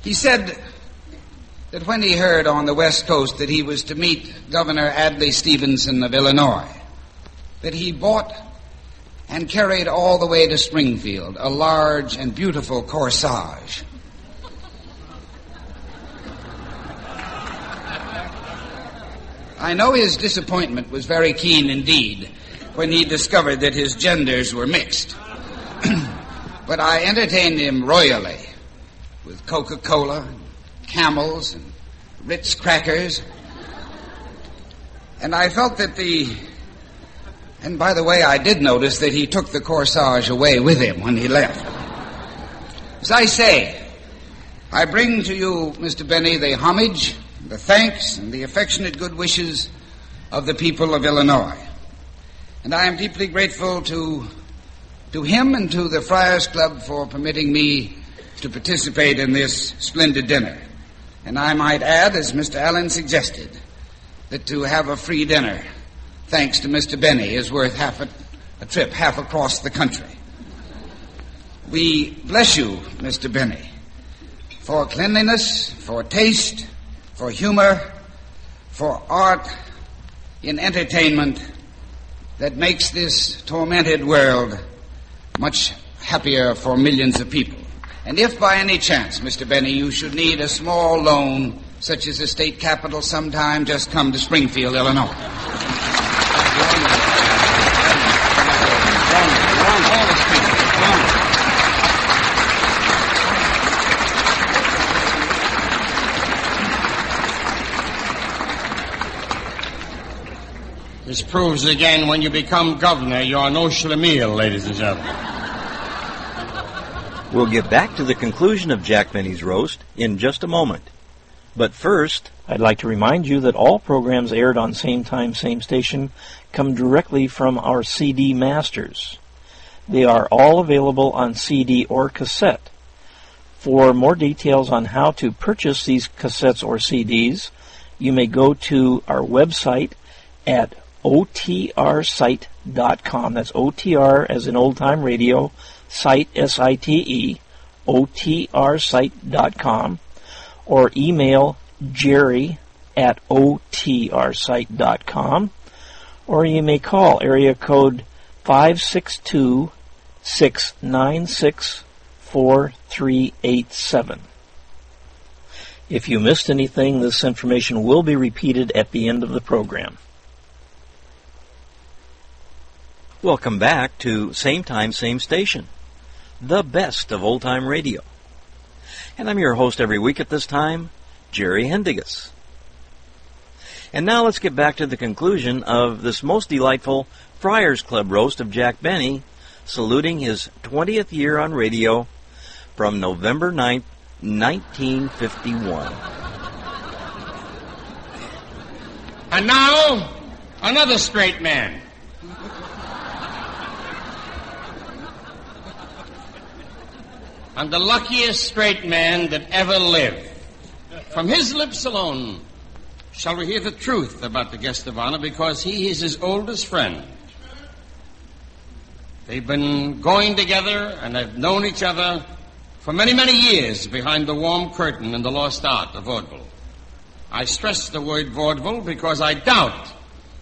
He said that when he heard on the West Coast that he was to meet Governor Adlai Stevenson of Illinois, that he bought and carried all the way to Springfield a large and beautiful corsage. I know his disappointment was very keen indeed when he discovered that his genders were mixed. But I entertained him royally with Coca-Cola, Camels, and Ritz crackers. And I felt that and by the way, I did notice that he took the corsage away with him when he left. As I say, I bring to you, Mr. Benny, the homage, the thanks, and the affectionate good wishes of the people of Illinois. And I am deeply grateful to him and to the Friars Club for permitting me to participate in this splendid dinner. And I might add, as Mr. Allen suggested, that to have a free dinner, thanks to Mr. Benny, is worth half a trip half across the country. We bless you, Mr. Benny, for cleanliness, for taste, for humor, for art in entertainment that makes this tormented world much happier for millions of people. And if by any chance, Mr. Benny, you should need a small loan, such as the state capital sometime, just come to Springfield, Illinois. This proves again, when you become governor, you're no schlemiel, ladies and gentlemen. We'll get back to the conclusion of Jack Benny's roast in just a moment. But first, I'd like to remind you that all programs aired on Same Time, Same Station come directly from our CD masters. They are all available on CD or cassette. For more details on how to purchase these cassettes or CDs, you may go to our website at otrsite.com. That's OTR as in old time radio, site, S-I-T-E, otrsite.com, or email Jerry at otrsite.com, or you may call area code 562-696-4387. If you missed anything, this information will be repeated at the end of the program. Welcome back to Same Time, Same Station, the best of old-time radio. And I'm your host every week at this time, Jerry Hendigas. And now let's get back to the conclusion of this most delightful Friars Club roast of Jack Benny, saluting his 20th year on radio from November 9th, 1951. And now, another straight man. And the luckiest straight man that ever lived. From his lips alone shall we hear the truth about the guest of honor, because he is his oldest friend. They've been going together and have known each other for many, many years behind the warm curtain in the lost art of vaudeville. I stress the word vaudeville because I doubt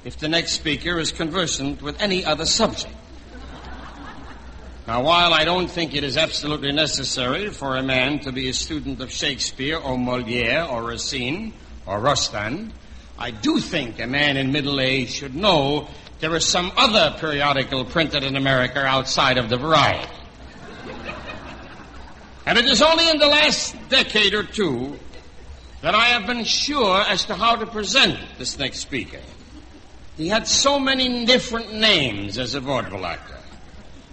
if the next speaker is conversant with any other subject. Now, while I don't think it is absolutely necessary for a man to be a student of Shakespeare or Molière or Racine or Rostand, I do think a man in middle age should know there is some other periodical printed in America outside of the Variety. And it is only in the last decade or two that I have been sure as to how to present this next speaker. He had so many different names as a vaudeville actor.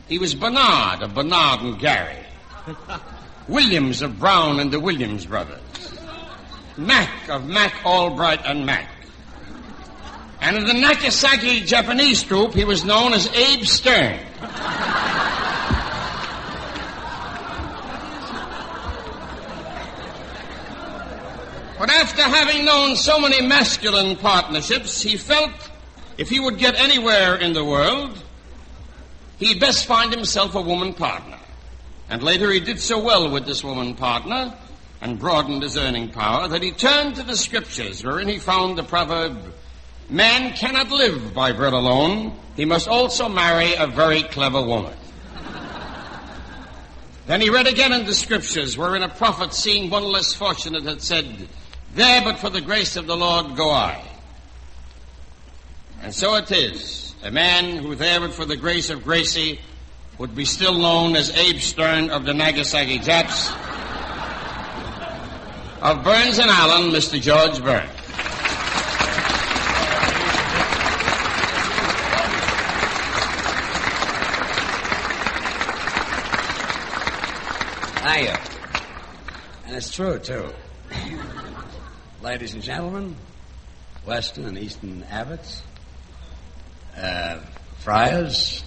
He was Bernard of Bernard and Gary, Williams of Brown and the Williams Brothers, Mac of Mac Albright and Mac. And in the Nagasaki Japanese troupe, he was known as Abe Stern. But after having known so many masculine partnerships, he felt if he would get anywhere in the world, he'd best find himself a woman partner. And later he did so well with this woman partner and broadened his earning power that he turned to the scriptures, wherein he found the proverb, "Man cannot live by bread alone. He must also marry a very clever woman." Then he read again in the scriptures, wherein a prophet, seeing one less fortunate, had said, "There but for the grace of the Lord go I." And so it is. A man who there but for the grace of Gracie would be still known as Abe Stern of the Nagasaki Japs. Of Burns and Allen, Mr. George Burns. Hiya. And it's true, too. Ladies and gentlemen, Western and Eastern Abbots, Friars,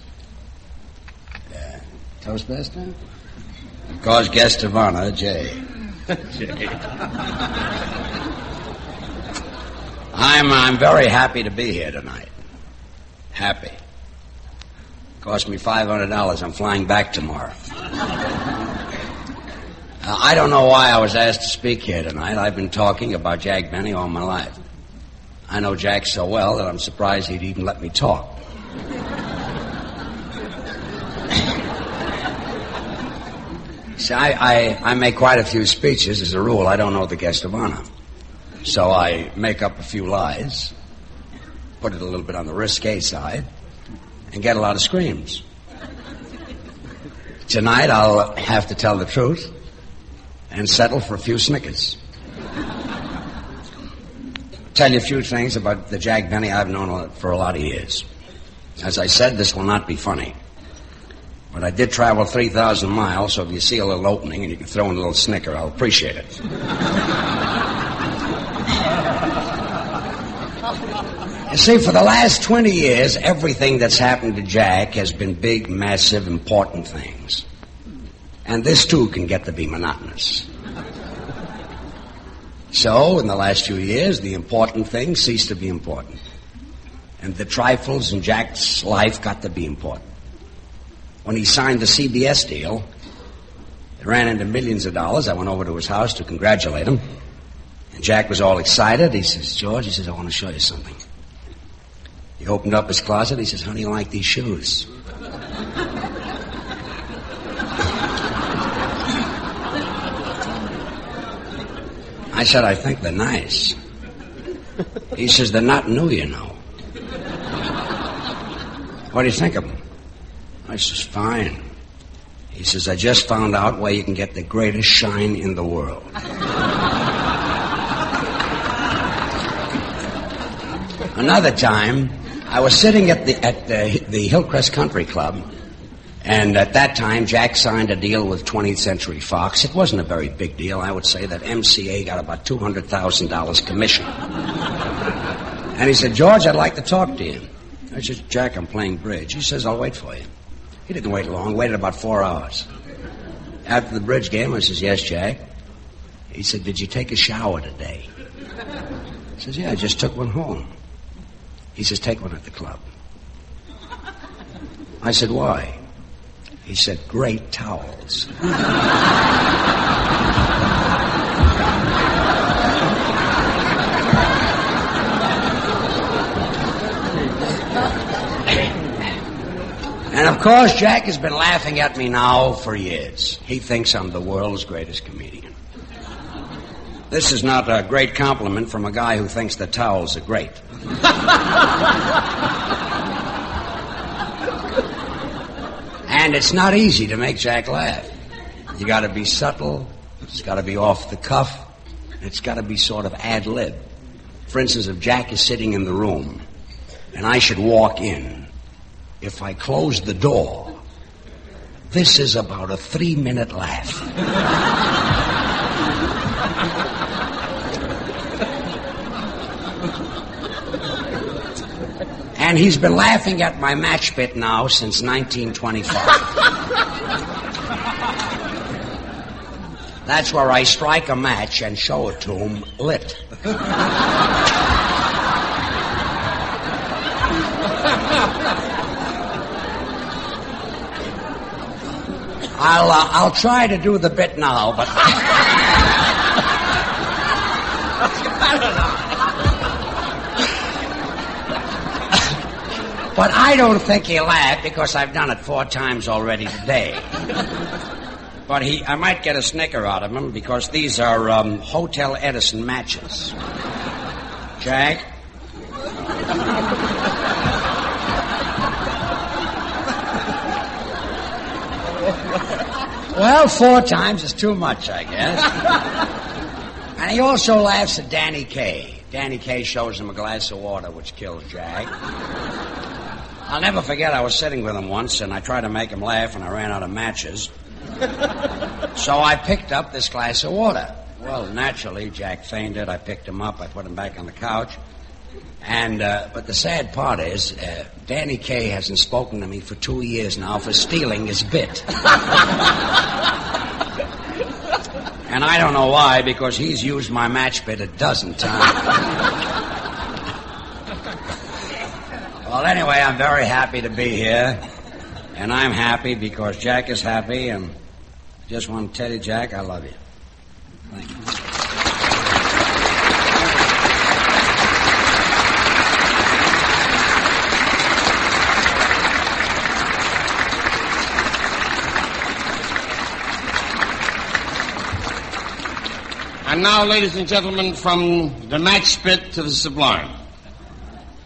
Toastmaster, of course, guest of honor, Jay. I'm very happy to be here tonight. Happy. Cost me $500. I'm flying back tomorrow. I don't know why I was asked to speak here tonight. I've been talking about Jack Benny all my life. I know Jack so well that I'm surprised he'd even let me talk. See, I make quite a few speeches. As a rule, I don't know the guest of honor. So I make up a few lies, put it a little bit on the risque side, and get a lot of screams. Tonight I'll have to tell the truth and settle for a few snickers. Tell you a few things about the Jack Benny I've known for a lot of years. As I said, this will not be funny. But I did travel 3,000 miles, so if you see a little opening and you can throw in a little snicker, I'll appreciate it. You see, for the last 20 years, everything that's happened to Jack has been big, massive, important things. And this, too, can get to be monotonous. So, in the last few years, the important things ceased to be important. And the trifles in Jack's life got to be important. When he signed the CBS deal, it ran into millions of dollars. I went over to his house to congratulate him. And Jack was all excited. He says, George, he says, I want to show you something. He opened up his closet. He says, how do you like these shoes? I said, I think they're nice. He says, they're not new, you know. What do you think of them? I says, fine. He says, I just found out where you can get the greatest shine in the world. Another time, I was sitting at the Hillcrest Country Club, and at that time, Jack signed a deal with 20th Century Fox. It wasn't a very big deal. I would say that MCA got about $200,000 commission. And he said, George, I'd like to talk to you. I said, Jack, I'm playing bridge. He says, I'll wait for you. He didn't wait long, waited about 4 hours. After the bridge game, I says, yes, Jack. He said, did you take a shower today? I says, yeah, I just took one home. He says, take one at the club. I said, why? He said, great towels. And of course, Jack has been laughing at me now for years. He thinks I'm the world's greatest comedian. This is not a great compliment from a guy who thinks the towels are great. And it's not easy to make Jack laugh. You got to be subtle. It's got to be off the cuff. It's got to be sort of ad lib. For instance, if Jack is sitting in the room and I should walk in, if I close the door, this is about a 3-minute laugh. And he's been laughing at my match bit now since 1925. That's where I strike a match and show it to him lit. I'll try to do the bit now, but but I don't think he'll laugh because I've done it 4 times already today. But I might get a snicker out of him because these are Hotel Edison matches. Jack? Well, 4 times is too much, I guess. And he also laughs at Danny Kaye. Danny Kaye shows him a glass of water, which kills Jack. I'll never forget, I was sitting with him once, and I tried to make him laugh, and I ran out of matches. So I picked up this glass of water. Well, naturally, Jack fainted. I picked him up. I put him back on the couch. And but the sad part is, Danny Kaye hasn't spoken to me for 2 years now for stealing his bit. And I don't know why, because he's used my match bit a dozen times. Well, anyway, I'm very happy to be here. And I'm happy because Jack is happy, and I just want to tell you, Jack, I love you. Thank you. And now, ladies and gentlemen, from the match bit to the sublime.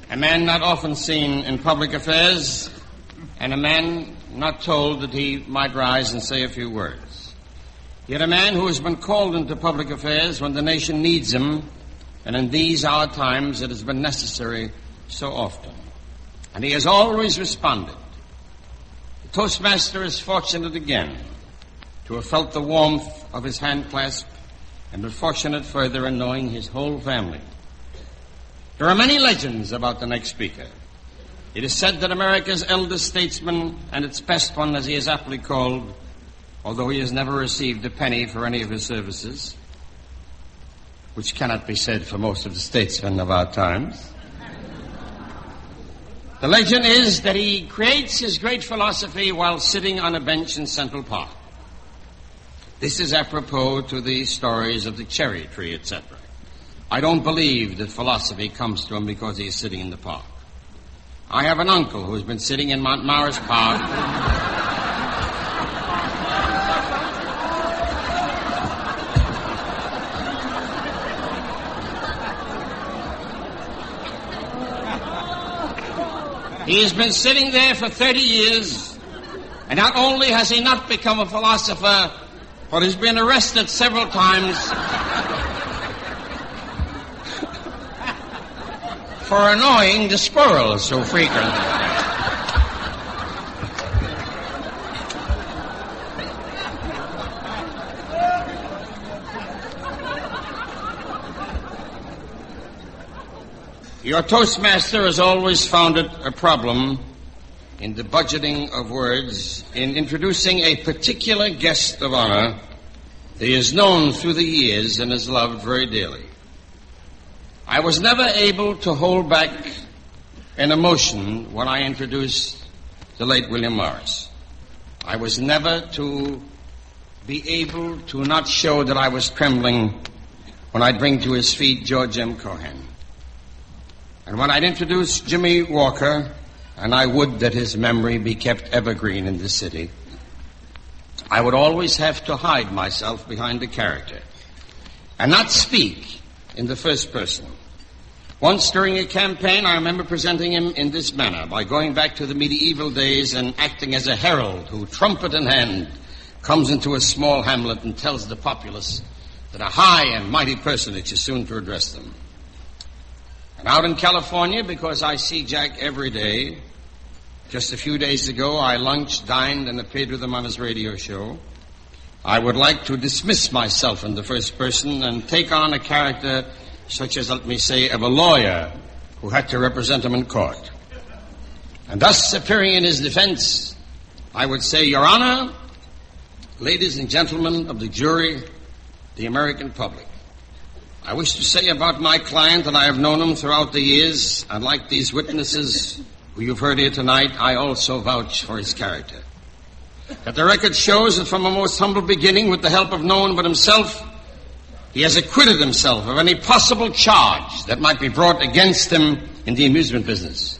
A man not often seen in public affairs, and a man not told that he might rise and say a few words. Yet a man who has been called into public affairs when the nation needs him, and in these our times it has been necessary so often. And he has always responded. The Toastmaster is fortunate again to have felt the warmth of his hand clasp, and was fortunate further in knowing his whole family. There are many legends about the next speaker. It is said that America's eldest statesman, and its best one, as he is aptly called, although he has never received a penny for any of his services, which cannot be said for most of the statesmen of our times. The legend is that he creates his great philosophy while sitting on a bench in Central Park. This is apropos to the stories of the cherry tree, etc. I don't believe that philosophy comes to him because he is sitting in the park. I have an uncle who has been sitting in Montmaris Park. He has been sitting there for 30 years, and not only has he not become a philosopher, but he's been arrested several times for annoying the squirrels so frequently. Your Toastmaster has always found it a problem in the budgeting of words, in introducing a particular guest of honor that he has known through the years and has loved very dearly. I was never able to hold back an emotion when I introduced the late William Morris. I was never to be able to not show that I was trembling when I'd bring to his feet George M. Cohan. And when I'd introduce Jimmy Walker, and I would that his memory be kept evergreen in this city, I would always have to hide myself behind a character and not speak in the first person. Once during a campaign, I remember presenting him in this manner, by going back to the medieval days and acting as a herald who, trumpet in hand, comes into a small hamlet and tells the populace that a high and mighty personage is soon to address them. And out in California, because I see Jack every day, just a few days ago I lunched, dined, and appeared with him on his radio show, I would like to dismiss myself in the first person and take on a character such as, let me say, of a lawyer who had to represent him in court. And thus, appearing in his defense, I would say, Your Honor, ladies and gentlemen of the jury, the American public, I wish to say about my client that I have known him throughout the years, and like these witnesses who you've heard here tonight, I also vouch for his character. That the record shows that from a most humble beginning, with the help of no one but himself, he has acquitted himself of any possible charge that might be brought against him in the amusement business.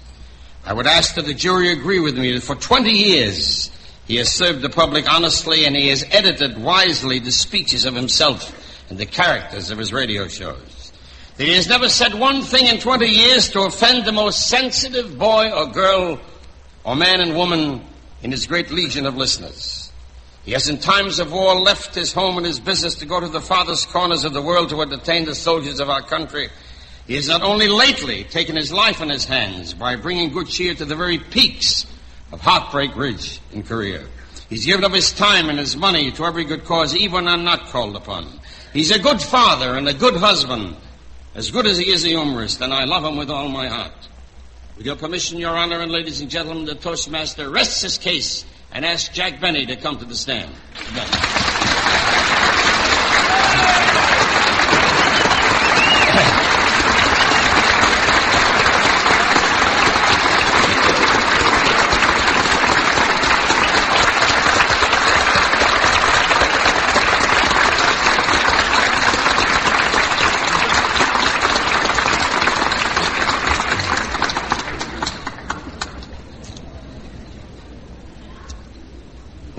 I would ask that the jury agree with me that for 20 years he has served the public honestly, and he has edited wisely the speeches of himself and the characters of his radio shows. That he has never said one thing in 20 years to offend the most sensitive boy or girl or man and woman in his great legion of listeners. He has in times of war left his home and his business to go to the farthest corners of the world to entertain the soldiers of our country. He has not only lately taken his life in his hands by bringing good cheer to the very peaks of Heartbreak Ridge in Korea. He's given up his time and his money to every good cause, even when I'm not called upon. He's a good father and a good husband, as good as he is a humorist, and I love him with all my heart. With your permission, Your Honor, and ladies and gentlemen, the Toastmaster rests his case and asks Jack Benny to come to the stand.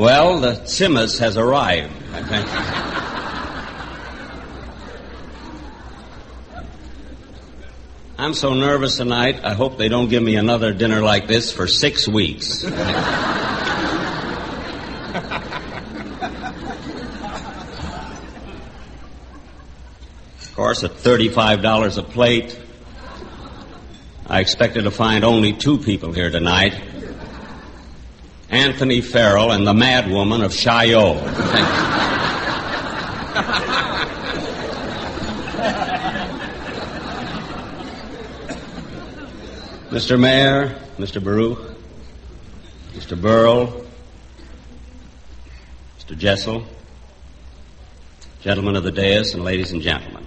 Well, the Simas has arrived, I think. I'm so nervous tonight, I hope they don't give me another dinner like this for 6 weeks. Of course, at $35 a plate, I expected to find only 2 people here tonight. Anthony Farrell and the Mad Woman of Chaillot. Mr. Mayor, Mr. Baruch, Mr. Burrell, Mr. Jessel, gentlemen of the dais, and ladies and gentlemen.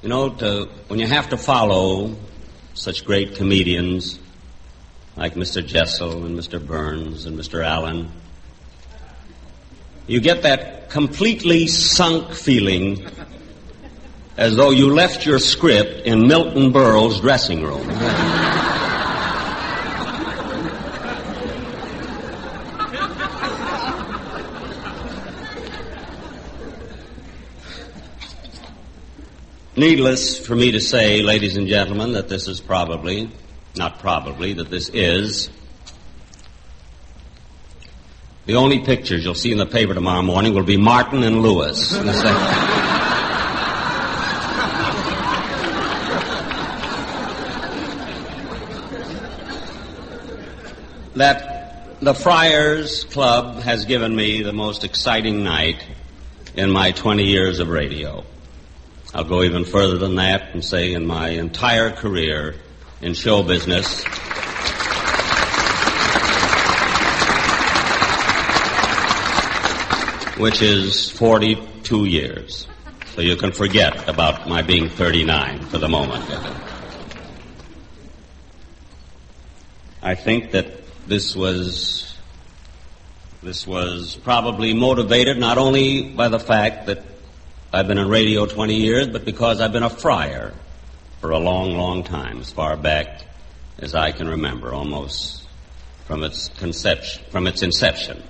You know, when you have to follow such great comedians like Mr. Jessel and Mr. Burns and Mr. Allen, you get that completely sunk feeling as though you left your script in Milton Berle's dressing room. Needless for me to say, ladies and gentlemen, that this is that this is the only pictures you'll see in the paper tomorrow morning will be Martin and Lewis. That the Friars Club has given me the most exciting night in my 20 years of radio. I'll go even further than that and say in my entire career in show business, which is 42 years. So you can forget about my being 39 for the moment. I think that this was probably motivated not only by the fact that I've been in radio 20 years, but because I've been a friar for a long, long time, as far back as I can remember, almost from its inception.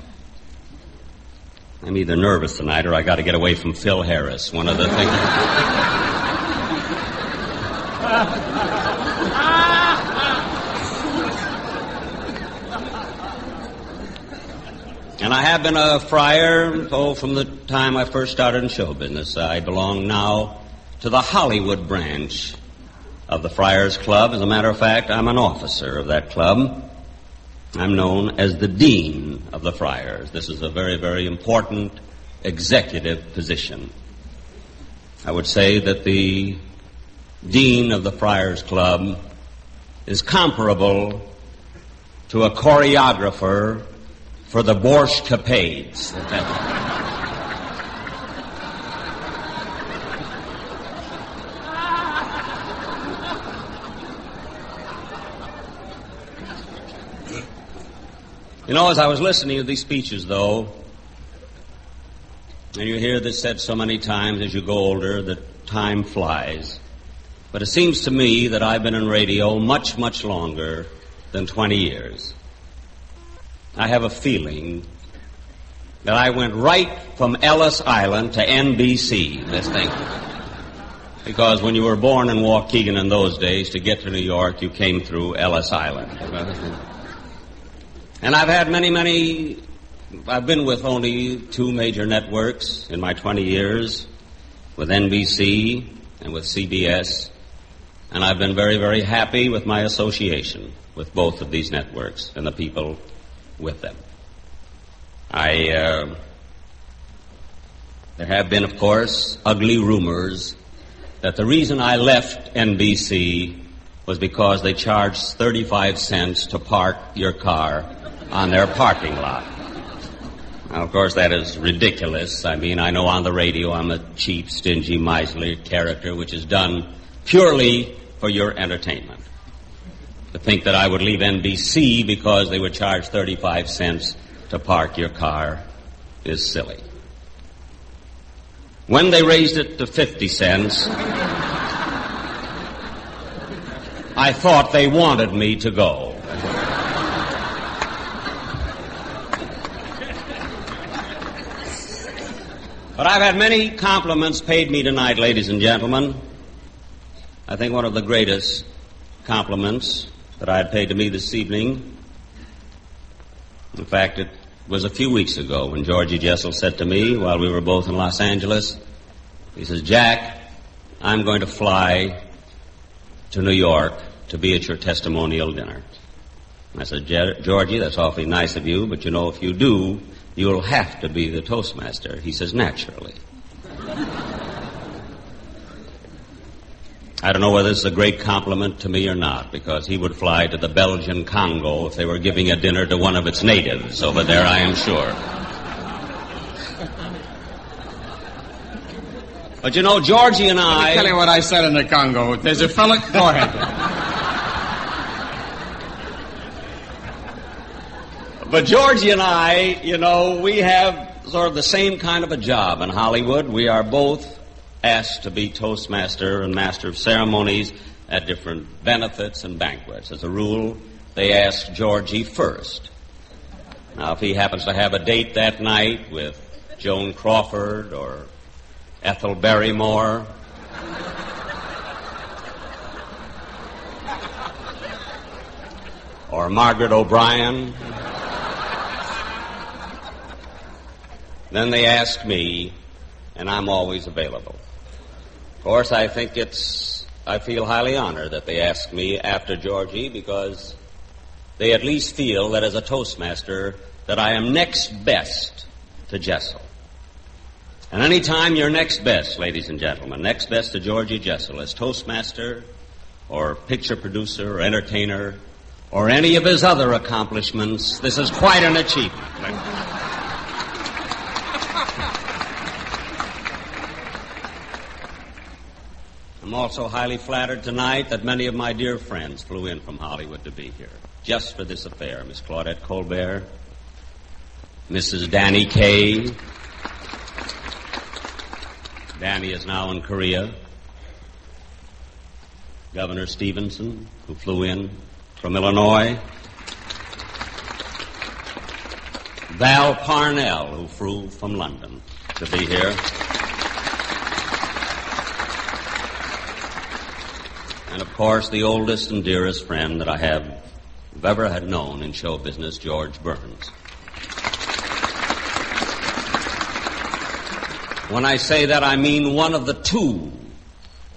I'm either nervous tonight or I got to get away from Phil Harris, one of the things. And I have been a friar, from the time I first started in show business. I belong now to the Hollywood branch of the Friars Club. As a matter of fact, I'm an officer of that club. I'm known as the Dean of the Friars. This is a very, very important executive position. I would say that the Dean of the Friars Club is comparable to a choreographer for the Borscht Capades. You know, as I was listening to these speeches, though, and you hear this said so many times as you go older that time flies, but it seems to me that I've been in radio much, much longer than 20 years. I have a feeling that I went right from Ellis Island to NBC, this thing. Because when you were born in Waukegan in those days, to get to New York, you came through Ellis Island. And I've had I've been with only 2 major networks in my 20 years, with NBC and with CBS, and I've been very, very happy with my association with both of these networks and the people with them. There have been, of course, ugly rumors that the reason I left NBC was because they charged 35 cents to park your car on their parking lot. Now, of course, that is ridiculous. I mean, I know on the radio I'm a cheap, stingy, miserly character, which is done purely for your entertainment. To think that I would leave NBC because they would charge 35 cents to park your car is silly. When they raised it to 50 cents, I thought they wanted me to go. But I've had many compliments paid me tonight, ladies and gentlemen. I think one of the greatest compliments that I had paid to me this evening, in fact, it was a few weeks ago when Georgie Jessel said to me while we were both in Los Angeles, he says, Jack, I'm going to fly to New York to be at your testimonial dinner. I said, Georgie, that's awfully nice of you, but you know, if you do, you'll have to be the Toastmaster. He says, naturally. I don't know whether this is a great compliment to me or not, because he would fly to the Belgian Congo if they were giving a dinner to one of its natives over there, I am sure. But you know, Georgie and I... Let me tell you what I said in the Congo. There's a fella... Go ahead. But Georgie and I, you know, we have sort of the same kind of a job in Hollywood. We are both asked to be Toastmaster and Master of Ceremonies at different benefits and banquets. As a rule, they ask Georgie first. Now, if he happens to have a date that night with Joan Crawford or Ethel Barrymore, or Margaret O'Brien, then they ask me, and I'm always available. Of course, I feel highly honored that they ask me after Georgie, because they at least feel that as a Toastmaster that I am next best to Jessel. And any time you're next best, ladies and gentlemen, next best to Georgie Jessel as Toastmaster or picture producer or entertainer or any of his other accomplishments, this is quite an achievement. I'm also highly flattered tonight that many of my dear friends flew in from Hollywood to be here just for this affair. Miss Claudette Colbert, Mrs. Danny Kaye. Danny is now in Korea. Governor Stevenson, who flew in from Illinois. Val Parnell, who flew from London to be here. And, of course, the oldest and dearest friend that I have ever had known in show business, George Burns. When I say that, I mean one of the two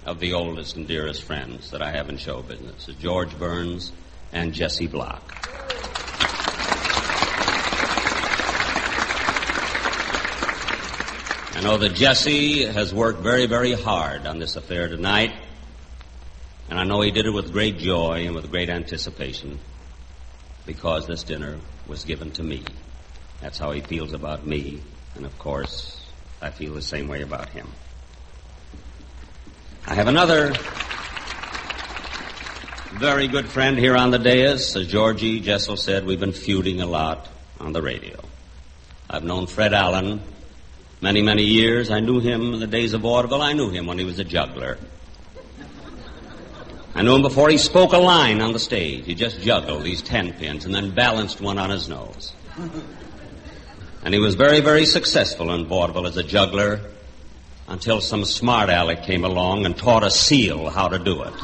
of the oldest and dearest friends that I have in show business, is George Burns and Jesse Block. I know that Jesse has worked very, very hard on this affair tonight. And I know he did it with great joy and with great anticipation, because this dinner was given to me. That's how he feels about me. And, of course, I feel the same way about him. I have another very good friend here on the dais. As Georgie Jessel said, we've been feuding a lot on the radio. I've known Fred Allen many, many years. I knew him in the days of vaudeville. I knew him when he was a juggler. I knew him before he spoke a line on the stage. He just juggled these 10 pins and then balanced one on his nose. And he was very, very successful in vaudeville as a juggler until some smart aleck came along and taught a seal how to do it.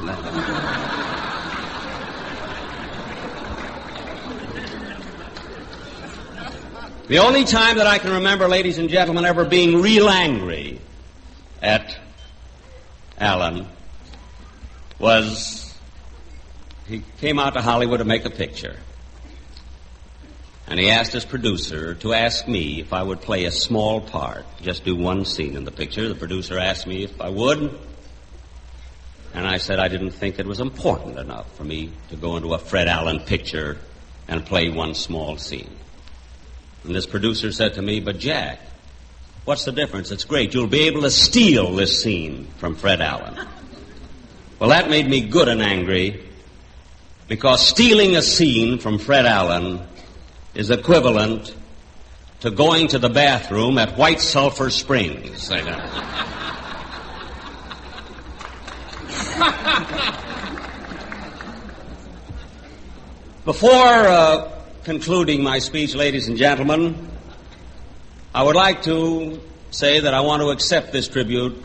The only time that I can remember, ladies and gentlemen, ever being real angry at Allen was he came out to Hollywood to make a picture. And he asked his producer to ask me if I would play a small part, just do one scene in the picture. The producer asked me if I would. And I said I didn't think it was important enough for me to go into a Fred Allen picture and play one small scene. And this producer said to me, but Jack, what's the difference? It's great. You'll be able to steal this scene from Fred Allen. Well, that made me good and angry, because stealing a scene from Fred Allen is equivalent to going to the bathroom at White Sulphur Springs. Before concluding my speech, ladies and gentlemen, I would like to say that I want to accept this tribute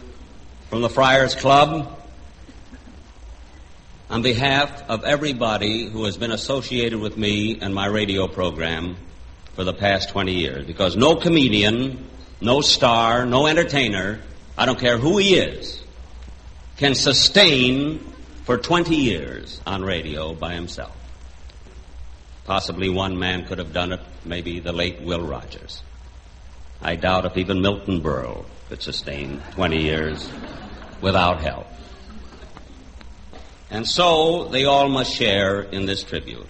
from the Friars Club on behalf of everybody who has been associated with me and my radio program for the past 20 years. Because no comedian, no star, no entertainer, I don't care who he is, can sustain for 20 years on radio by himself. Possibly one man could have done it, maybe the late Will Rogers. I doubt if even Milton Berle could sustain 20 years without help. And so they all must share in this tribute.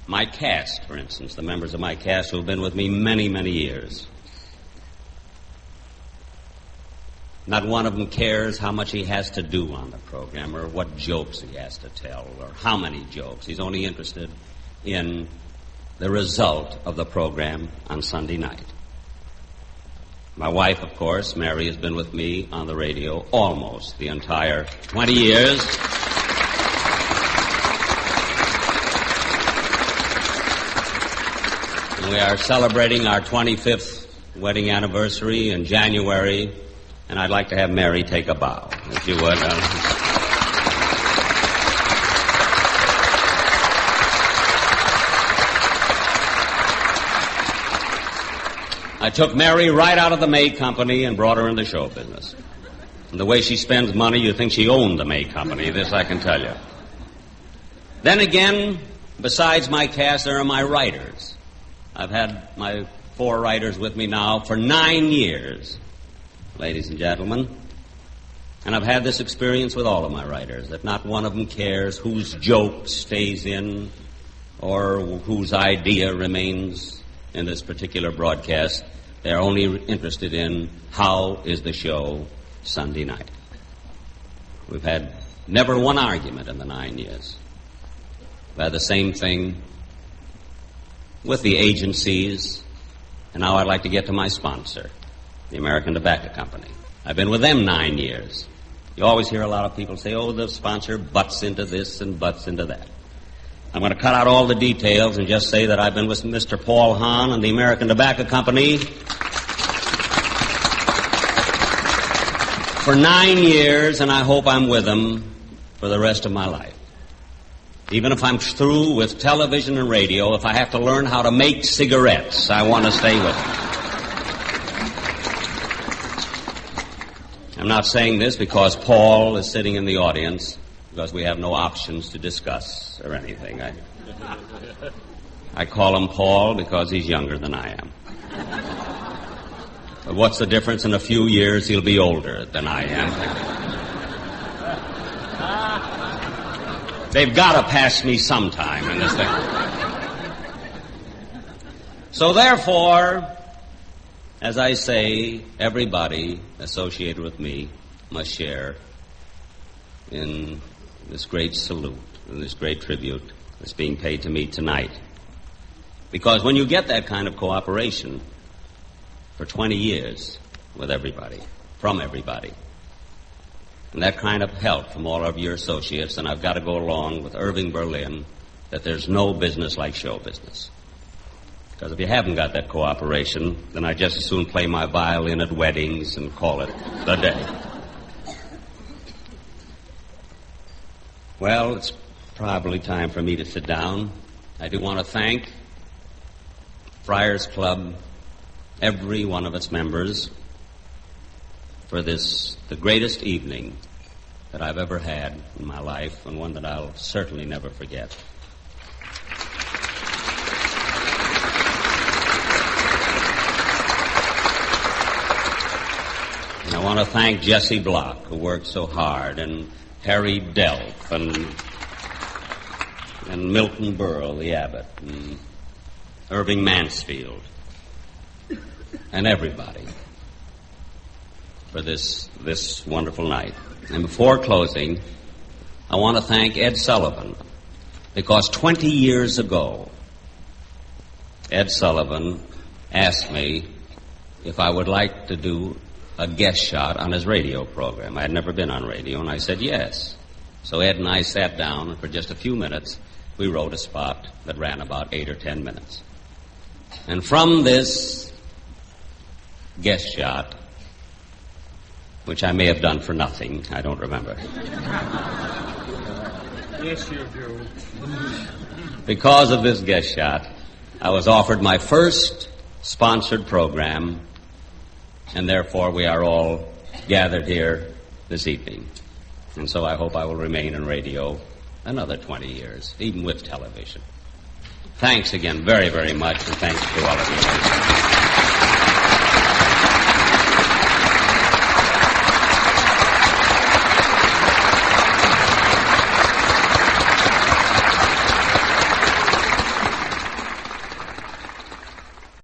My cast, for instance, the members of my cast who have been with me many, many years. Not one of them cares how much he has to do on the program or what jokes he has to tell or how many jokes. He's only interested in the result of the program on Sunday night. My wife, of course, Mary, has been with me on the radio almost the entire 20 years. And we are celebrating our 25th wedding anniversary in January, and I'd like to have Mary take a bow, if you would. I took Mary right out of the May Company and brought her into show business. And the way she spends money, you'd think she owned the May Company. This I can tell you. Then again, besides my cast, there are my writers. I've had my 4 writers with me now for 9 years, ladies and gentlemen. And I've had this experience with all of my writers, that not one of them cares whose joke stays in or whose idea remains in this particular broadcast. They're only interested in how is the show Sunday night. We've had never one argument in the 9 years. We've had the same thing with the agencies, and now I'd like to get to my sponsor, the American Tobacco Company. I've been with them 9 years. You always hear a lot of people say, oh, the sponsor butts into this and butts into that. I'm going to cut out all the details and just say that I've been with Mr. Paul Hahn and the American Tobacco Company for 9 years, and I hope I'm with them for the rest of my life. Even if I'm through with television and radio, if I have to learn how to make cigarettes, I want to stay with them. I'm not saying this because Paul is sitting in the audience, because we have no options to discuss or anything. I call him Paul because he's younger than I am. But what's the difference? In a few years, he'll be older than I am. They've got to pass me sometime in this thing. So therefore, as I say, everybody associated with me must share in this great salute and this great tribute that's being paid to me tonight. Because when you get that kind of cooperation for 20 years with everybody, from everybody, and that kind of help from all of your associates, and I've got to go along with Irving Berlin, that there's no business like show business. Because if you haven't got that cooperation, then I just as soon play my violin at weddings and call it the day. Well, it's probably time for me to sit down. I do want to thank Friars Club, every one of its members, for this, the greatest evening that I've ever had in my life, and one that I'll certainly never forget. And I want to thank Jesse Block, who worked so hard, and Harry Delp, and Milton Berle, the abbot, and Irving Mansfield, and everybody for this wonderful night. And before closing, I want to thank Ed Sullivan, because 20 years ago, Ed Sullivan asked me if I would like to do a guest shot on his radio program. I had never been on radio, and I said yes. So Ed and I sat down, and for just a few minutes, we wrote a spot that ran about 8 or 10 minutes. And from this guest shot which I may have done for nothing. I don't remember. Yes, you do. Because of this guest shot, I was offered my first sponsored program, and therefore we are all gathered here this evening. And so I hope I will remain in radio another 20 years, even with television. Thanks again very, very much, and thanks to all of you.